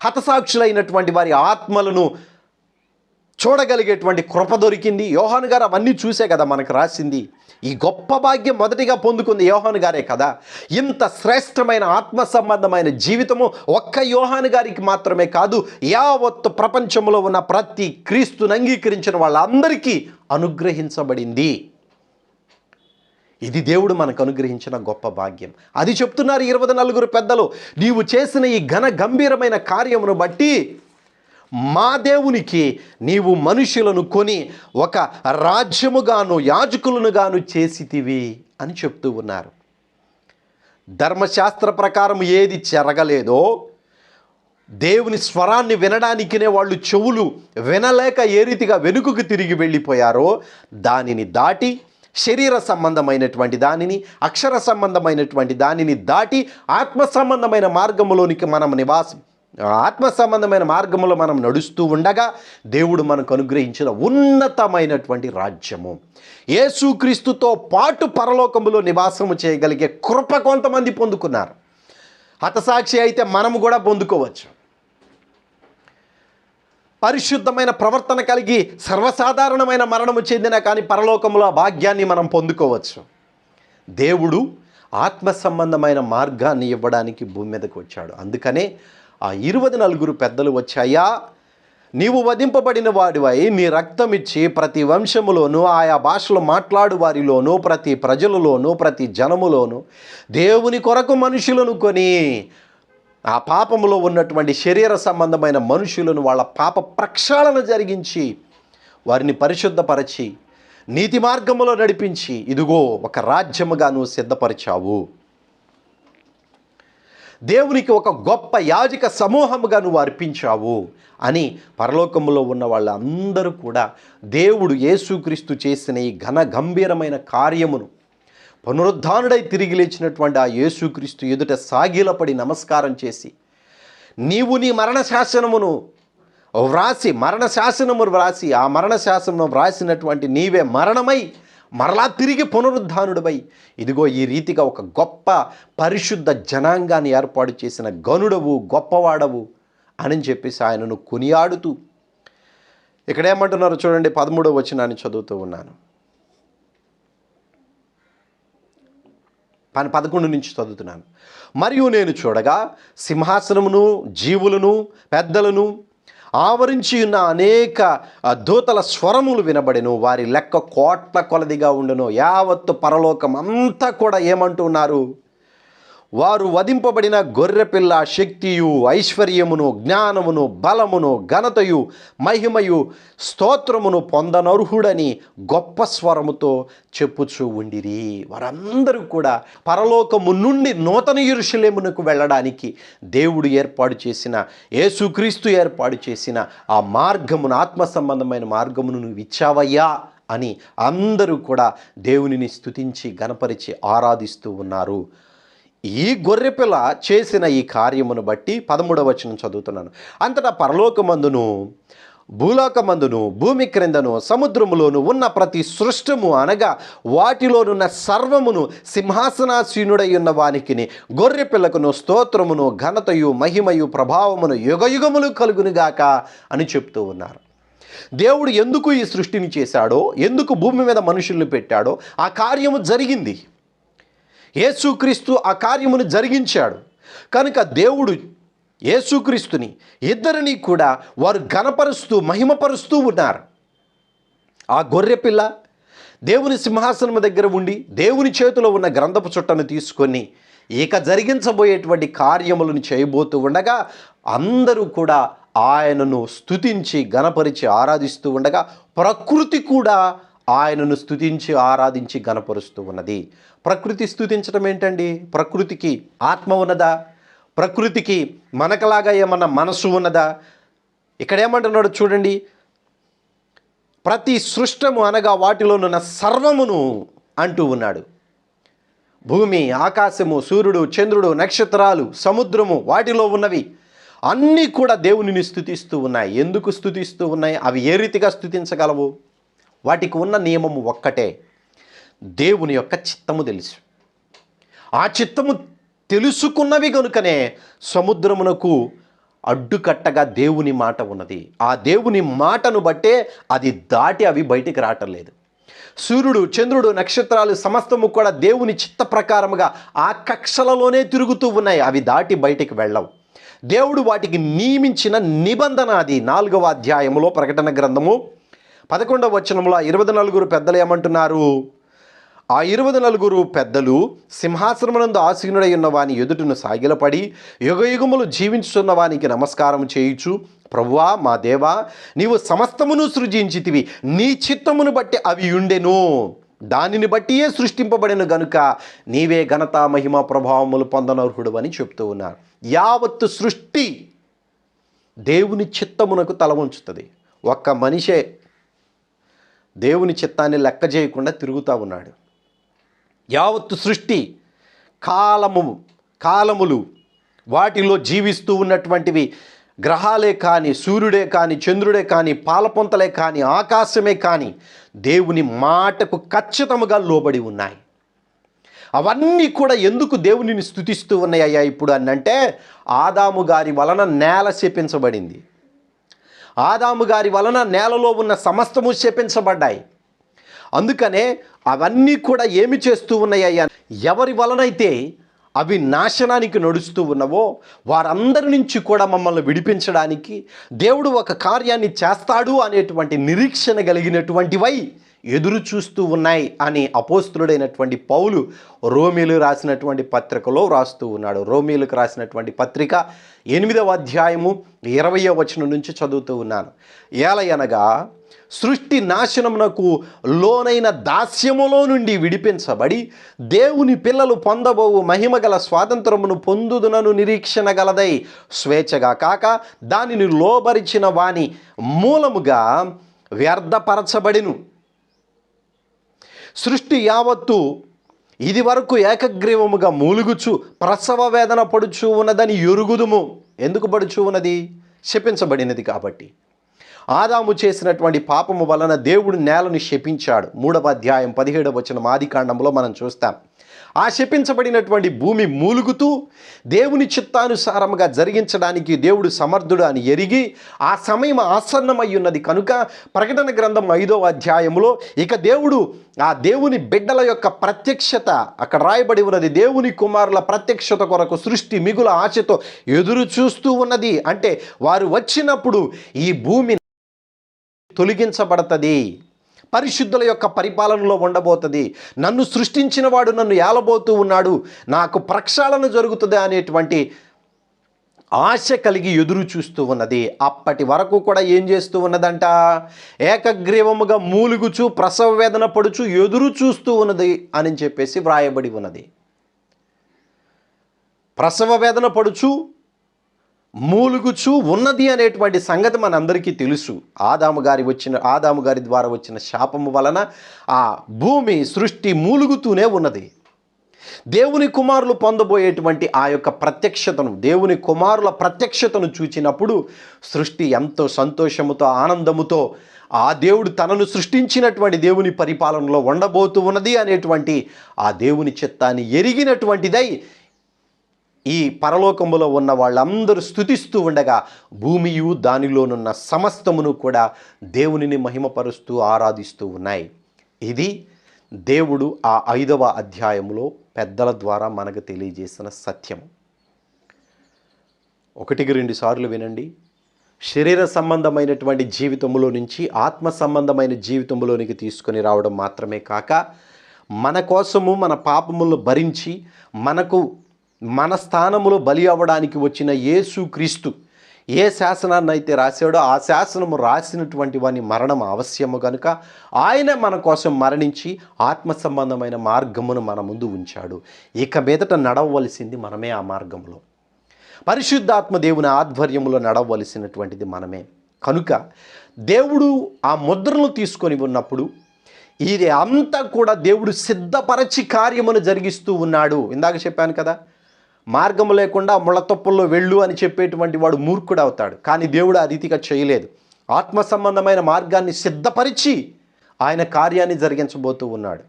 Speaker 1: హతసాక్షులైనటువంటి వారి ఆత్మలను చూడగలిగేటువంటి కృప దొరికింది. యోహాను గారు అవన్నీ చూసే కదా మనకు రాసింది. ఈ గొప్ప భాగ్యం మొదటిగా పొందుకుంది యోహాను గారే కదా. ఇంత శ్రేష్టమైన ఆత్మ సంబంధమైన జీవితము ఒక్క యోహాను గారికి మాత్రమే కాదు, యావత్తు ప్రపంచంలో ఉన్న ప్రతి క్రీస్తుని అంగీకరించిన వాళ్ళందరికీ అనుగ్రహించబడింది. ఇది దేవుడు మనకు అనుగ్రహించిన గొప్ప భాగ్యం. అది చెప్తున్నారు 24 పెద్దలు. నీవు చేసిన ఈ ఘన గంభీరమైన కార్యమును బట్టి మా దేవునికి నీవు మనుషులను కొని ఒక రాజ్యముగాను యాజకులనుగాను చేసితివి అని చెప్తూ ఉన్నారు. ధర్మశాస్త్ర ప్రకారం ఏది జరగలేదో, దేవుని స్వరాన్ని వినడానికినే వాళ్ళు చెవులు వినలేక ఏ రీతిగా వెనుకకు తిరిగి వెళ్ళిపోయారో దానిని దాటి, శరీర సంబంధమైనటువంటి దానిని, అక్షర సంబంధమైనటువంటి దానిని దాటి ఆత్మ సంబంధమైన మార్గములోనికి ఆత్మ సంబంధమైన మార్గంలో మనం నడుస్తూ ఉండగా దేవుడు మనకు అనుగ్రహించిన ఉన్నతమైనటువంటి రాజ్యము, యేసుక్రీస్తుతో పాటు పరలోకములో నివాసము చేయగలిగే కృప కొంతమంది పొందుకున్నారు. హతసాక్షి అయితే మనము కూడా పొందుకోవచ్చు. పరిశుద్ధమైన ప్రవర్తన కలిగి సర్వసాధారణమైన మరణము చెందిన కానీ పరలోకములో ఆ భాగ్యాన్ని మనం పొందుకోవచ్చు. దేవుడు ఆత్మ సంబంధమైన మార్గాన్ని ఇవ్వడానికి భూమి మీదకి వచ్చాడు. అందుకనే ఆ 24 పెద్దలు వచ్చాయా, నీవు వధింపబడిన వాడివై నీ రక్తమిచ్చి ప్రతి వంశములోను, ఆయా భాషలు మాట్లాడు వారిలోను, ప్రతి ప్రజలలోను, ప్రతి జనములోను దేవుని కొరకు మనుషులను కొని, ఆ పాపములో ఉన్నటువంటి శరీర సంబంధమైన మనుషులను వాళ్ళ పాప ప్రక్షాళన జరిగించి వారిని పరిశుద్ధపరచి నీతి మార్గములో నడిపించి ఇదిగో ఒక రాజ్యముగా నువ్వు సిద్ధపరిచావు. దేవునికి ఒక గొప్ప యాజక సమూహముగా నువ్వు అర్పించావు అని పరలోకములో ఉన్న వాళ్ళందరూ కూడా దేవుడు యేసుక్రీస్తు చేసిన ఈ ఘన గంభీరమైన కార్యమును, పునరుద్ధానుడై తిరిగి లేచినటువంటి ఆ యేసుక్రీస్తు ఎదుట సాగిలపడి నమస్కారం చేసి, నీవు నీ మరణ శాసనము వ్రాసి ఆ మరణ శాసనము వ్రాసినటువంటి నీవే మరణమై మరలా తిరిగి పునరుద్ధానుడివై ఇదిగో ఈ రీతిగా ఒక గొప్ప పరిశుద్ధ జనాంగాన్ని ఏర్పాటు చేసిన గనుడవు, గొప్పవాడవు అని చెప్పేసి ఆయనను కొనియాడుతూ, ఇక్కడ ఏమంటున్నారు చూడండి, 13వ వచనాన్ని చదువుతూ ఉన్నాను, 11 నుంచి చదువుతున్నాను. మరియు నేను చూడగా సింహాసనమును, జీవులను, పెద్దలను ఆవరించి ఉన్న అనేక దూతల స్వరములు వినబడెను. వారి లెక్క కోట్ల కొలదిగా ఉండెను. యావత్తు పరలోకం అంతా కూడా ఏమంటున్నారు, వారు వధింపబడిన గొర్రెపిల్ల శక్తియు, ఐశ్వర్యమును, జ్ఞానమును, బలమును, ఘనతయు, మహిమయు, స్తోత్రమును పొందనర్హుడని గొప్ప స్వరముతో చెప్పుచూ ఉండిరి. వారందరూ కూడా పరలోకము నుండి నూతన యెరూషలేమునకు వెళ్ళడానికి దేవుడు ఏర్పాటు చేసిన, యేసుక్రీస్తు ఏర్పాటు చేసిన ఆ మార్గమును, ఆత్మ సంబంధమైన మార్గమును నువ్వు ఇచ్చావయ్యా అని అందరూ కూడా దేవునిని స్తుతించి గణపరిచి ఆరాధిస్తూ ఉన్నారు. ఈ గొర్రెపిల్ల చేసిన ఈ కార్యమును బట్టి 13వ వచనం చదువుతున్నాను. అంతటా పరలోకమందును, భూలోకమందును, భూమి క్రిందను, సముద్రములోను ఉన్న ప్రతి సృష్టము అనగా వాటిలోనున్న సర్వమును సింహాసనాసీనుడై ఉన్న వానికిని గొర్రెపిల్లకును స్తోత్రమును, ఘనతయు, మహిమయు, ప్రభావమును యుగయుగములు కలుగునుగాక అని చెప్తూ ఉన్నారు. దేవుడు ఎందుకు ఈ సృష్టిని చేశాడో, ఎందుకు భూమి మీద మనుషుల్ని పెట్టాడో ఆ కార్యము జరిగింది. యేసుక్రీస్తు ఆ కార్యమును జరిగించాడు కనుక దేవుడు యేసుక్రీస్తుని ఇద్దరిని కూడా వారు ఘనపరుస్తూ మహిమపరుస్తూ ఉన్నారు. ఆ గొర్రెపిల్ల దేవుని సింహాసనం దగ్గర ఉండి దేవుని చేతిలో ఉన్న గ్రంథపు చుట్టను తీసుకొని ఇక జరిగించబోయేటువంటి కార్యములను చేయబోతూ ఉండగా అందరూ కూడా ఆయనను స్తుతించి గణపరిచి ఆరాధిస్తూ ఉండగా ప్రకృతి కూడా ఆయనను స్తుతించి ఆరాధించి గణపరుస్తూ ఉన్నది. ప్రకృతి స్తుతించడం ఏంటండి? ప్రకృతికి ఆత్మ ఉన్నదా? ప్రకృతికి మనకలాగా ఏమన్నా మనసు ఉన్నదా? ఇక్కడ ఏమంటున్నాడు చూడండి, ప్రతి సృష్టము అనగా వాటిలోనున్న సర్వమును అంటూ ఉన్నాడు. భూమి, ఆకాశము, సూర్యుడు, చంద్రుడు, నక్షత్రాలు, సముద్రము, వాటిలో ఉన్నవి అన్నీ కూడా దేవునిని స్తుతిస్తూ ఉన్నాయి. ఎందుకు స్తుతిస్తూ ఉన్నాయి? అవి ఏ రీతిగా స్తుతించగలవు? వాటికి ఉన్న నియమము ఒక్కటే, దేవుని యొక్క చిత్తము తెలుసు. ఆ చిత్తము తెలుసుకున్నవి కనుకనే సముద్రమునకు అడ్డుకట్టగా దేవుని మాట ఉన్నది. ఆ దేవుని మాటను బట్టే అది దాటి అవి బయటికి రావటం లేదు. సూర్యుడు, చంద్రుడు, నక్షత్రాలు సమస్తము కూడా దేవుని చిత్త ప్రకారముగా ఆ కక్షలలోనే తిరుగుతూ ఉన్నాయి. అవి దాటి బయటికి వెళ్ళవు. దేవుడు వాటికి నియమించిన నిబంధన అది. 4వ అధ్యాయములో ప్రకటన గ్రంథము 11వ వచనంలో 24 పెద్దలు ఏమంటున్నారు? ఆ 24 పెద్దలు సింహాసనమునందు ఆసీనుడై ఉన్న వాని ఎదుటను సాగిలపడి యుగయుగములు జీవించుతున్న వానికి నమస్కారం చేయుచు, ప్రభువా మా దేవా, నీవు సమస్తమును సృజించితివి, నీ చిత్తమును బట్టి అవి ఉండెను, దానిని బట్టియే సృష్టింపబడిన గనుక నీవే ఘనత మహిమ ప్రభావములు పొందనర్హుడు అని చెప్తూ ఉన్నారు. యావత్తు సృష్టి దేవుని చిత్తమునకు తల వంచుతుంది. ఒక్క మనిషే దేవుని చిత్తాన్ని లెక్క చేయకుండా తిరుగుతూ ఉన్నాడు. యావత్తు సృష్టి కాలములు వాటిలో జీవిస్తూ ఉన్నటువంటివి గ్రహాలే కానీ, సూర్యుడే కానీ, చంద్రుడే కానీ, పాలపొంతలే కానీ, ఆకాశమే కానీ దేవుని మాటకు ఖచ్చితముగా లోబడి ఉన్నాయి. అవన్నీ కూడా ఎందుకు దేవునిని స్తుతిస్తూ ఉన్నాయ్యా ఇప్పుడు అనంటే, ఆదాము గారి వలన నేల శపించబడింది. ఆదాము గారి వలన నేలలో ఉన్న సమస్తము శపించబడ్డాయి. అందుకనే అవన్నీ కూడా ఏమి చేస్తూ ఉన్నాయ్యా? ఎవరి వలనైతే అవి నాశనానికి నడుస్తూ ఉన్నవో వారందరి నుంచి కూడా మమ్మల్ని విడిపించడానికి దేవుడు ఒక కార్యాన్ని చేస్తాడు అనేటువంటి నిరీక్షణ కలిగినటువంటివై ఎదురు చూస్తూ ఉన్నాయి అని అపోస్తులుడైనటువంటి పౌలు రోమీలు రాసినటువంటి పత్రికలో రాస్తూ ఉన్నాడు. రోమీలకు రాసినటువంటి పత్రిక 8వ అధ్యాయము 20వ వచనం నుంచి చదువుతూ ఉన్నాను. ఏలయనగా సృష్టి నాశనమునకు లోనైన దాస్యములో నుండి విడిపించబడి దేవుని పిల్లలు పొందబోవు మహిమగల స్వాతంత్రమును పొందుదునను నిరీక్షణ గలదై స్వేచ్ఛగా కాక దానిని లోబరిచిన వాని మూలముగా వ్యర్థపరచబడిను. సృష్టి యావత్తు ఇది వరకు ఏకగ్రీవముగా మూలుగుచు ప్రసవ వేదన పడుచు ఉన్నదని ఎరుగుదుము. ఎందుకు పడుచు ఉన్నది? శపించబడినది కాబట్టి. ఆదాము చేసినటువంటి పాపము వలన దేవుడు నేలను శపించాడు. 3వ అధ్యాయం 17వ వచనం ఆదికాండంలో మనం చూస్తాం. ఆ శపించబడినటువంటి భూమి మూలుగుతూ దేవుని చిత్తానుసారముగా జరిగించడానికి దేవుడు సమర్థుడు అని ఎరిగి ఆ సమయం ఆసన్నమై ఉన్నది కనుక ప్రకటన గ్రంథం 5వ అధ్యాయంలో ఇక దేవుడు ఆ దేవుని బిడ్డల యొక్క ప్రత్యక్షత అక్కడ రాయబడి ఉన్నది. దేవుని కుమారుల ప్రత్యక్షత కొరకు సృష్టి మిగుల ఆశతో ఎదురు చూస్తూ ఉన్నది. అంటే వారు వచ్చినప్పుడు ఈ భూమి తొలగించబడుతుంది, పరిశుద్ధుల యొక్క పరిపాలనలో ఉండబోతుంది, నన్ను సృష్టించిన వాడు నన్ను ఏలబోతూ ఉన్నాడు, నాకు ప్రక్షాళన జరుగుతుంది అనేటువంటి ఆశ కలిగి ఎదురు చూస్తూ ఉన్నది. అప్పటి వరకు కూడా ఏం చేస్తూ ఉన్నదంట? ఏకగ్రీవముగా మూలుగుచు ప్రసవ వేదన పడుచు ఎదురు చూస్తూ ఉన్నది అని చెప్పేసి వ్రాయబడి ఉన్నది. ప్రసవ వేదన పడుచు మూలుగుచు ఉన్నది అనేటువంటి సంగతి మనందరికీ తెలుసు. ఆదాము గారి ద్వారా వచ్చిన శాపము వలన ఆ భూమి సృష్టి మూలుగుతూనే ఉన్నది. దేవుని కుమారులు పొందబోయేటువంటి ఆ యొక్క ప్రత్యక్షతను, దేవుని కుమారుల ప్రత్యక్షతను చూచినప్పుడు సృష్టి ఎంతో సంతోషముతో ఆనందముతో ఆ దేవుడు తనను సృష్టించినటువంటి దేవుని పరిపాలనలో ఉండబోతూ ఉన్నది అనేటువంటి ఆ దేవుని చిత్తాన్ని ఎరిగినటువంటిదై ఈ పరలోకములో ఉన్న వాళ్ళందరూ స్తుతిస్తూ ఉండగా భూమియు దానిలోనున్న సమస్తమును కూడా దేవునిని మహిమపరుస్తూ ఆరాధిస్తూ ఉన్నాయి. ఇది దేవుడు ఆ 5వ అధ్యాయంలో పెద్దల ద్వారా మనకు తెలియజేసిన సత్యం. 1-2 సార్లు వినండి. శరీర సంబంధమైనటువంటి జీవితంలో నుంచి ఆత్మ సంబంధమైన జీవితంలోనికి తీసుకొని రావడం మాత్రమే కాక మన కోసము మన పాపములను భరించి మన స్థానములో బలి అవ్వడానికి వచ్చిన యేసు క్రీస్తు ఏ శాసనాన్ని అయితే రాశాడో ఆ శాసనము రాసినటువంటి వాని మరణం అవశ్యము కనుక ఆయన మన కోసం మరణించి ఆత్మ సంబంధమైన మార్గమును మన ముందు ఉంచాడు. ఇక మీదట నడవవలసింది మనమే ఆ మార్గంలో. పరిశుద్ధాత్మ దేవుని ఆధ్వర్యంలో నడవలసినటువంటిది మనమే. కనుక దేవుడు ఆ ముద్రను తీసుకొని ఉన్నప్పుడు ఇది అంతా కూడా దేవుడు సిద్ధపరచి కార్యమును జరిగిస్తూ ఉన్నాడు. ఇందాక చెప్పాను కదా, మార్గం లేకుండా ముళ్ళతొప్పల్లో వెళ్ళు అని చెప్పేటువంటి వాడు మూర్ఖుడు అవుతాడు. కానీ దేవుడు ఆ రీతిగా చేయలేదు. ఆత్మ సంబంధమైన మార్గాన్ని సిద్ధపరిచి ఆయన కార్యాన్ని జరిగించబోతూ ఉన్నాడు.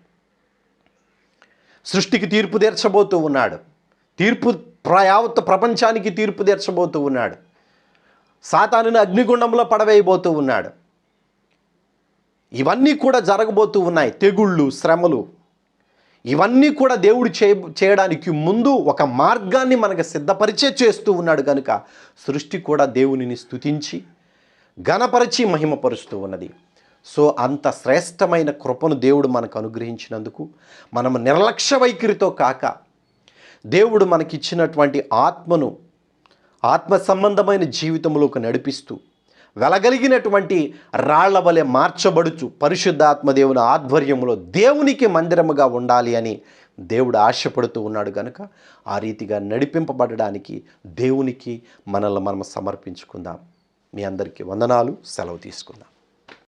Speaker 1: సృష్టికి తీర్పు తీర్చబోతూ ఉన్నాడు. యావత్ ప్రపంచానికి తీర్పు తీర్చబోతూ ఉన్నాడు. సాతానుని అగ్నిగుండంలో పడవేయబోతూ ఉన్నాడు. ఇవన్నీ కూడా జరగబోతూ ఉన్నాయి. తెగుళ్ళు, శ్రమలు, ఇవన్నీ కూడా దేవుడు చేయడానికి ముందు ఒక మార్గాన్ని మనకు సిద్ధపరిచే చేస్తూ ఉన్నాడు. కనుక సృష్టి కూడా దేవునిని స్తుతించి ఘనపరిచి మహిమపరుస్తూ ఉన్నది. సో అంత శ్రేష్టమైన కృపను దేవుడు మనకు అనుగ్రహించినందుకు మనం నిర్లక్ష్య వైఖరితో కాక దేవుడు మనకిచ్చినటువంటి ఆత్మను ఆత్మ సంబంధమైన జీవితంలోకి నడిపిస్తూ వెలగలిగినటువంటి రాళ్ల వలె మార్చబడుచు పరిశుద్ధాత్మ దేవుని ఆధ్వర్యంలో దేవునికి మందిరముగా ఉండాలి అని దేవుడు ఆశపడుతూ ఉన్నాడు. కనుక ఆ రీతిగా నడిపింపబడడానికి దేవునికి మనల్ని మనం సమర్పించుకుందాం. మీ అందరికీ వందనాలు. సెలవు తీసుకుందాం.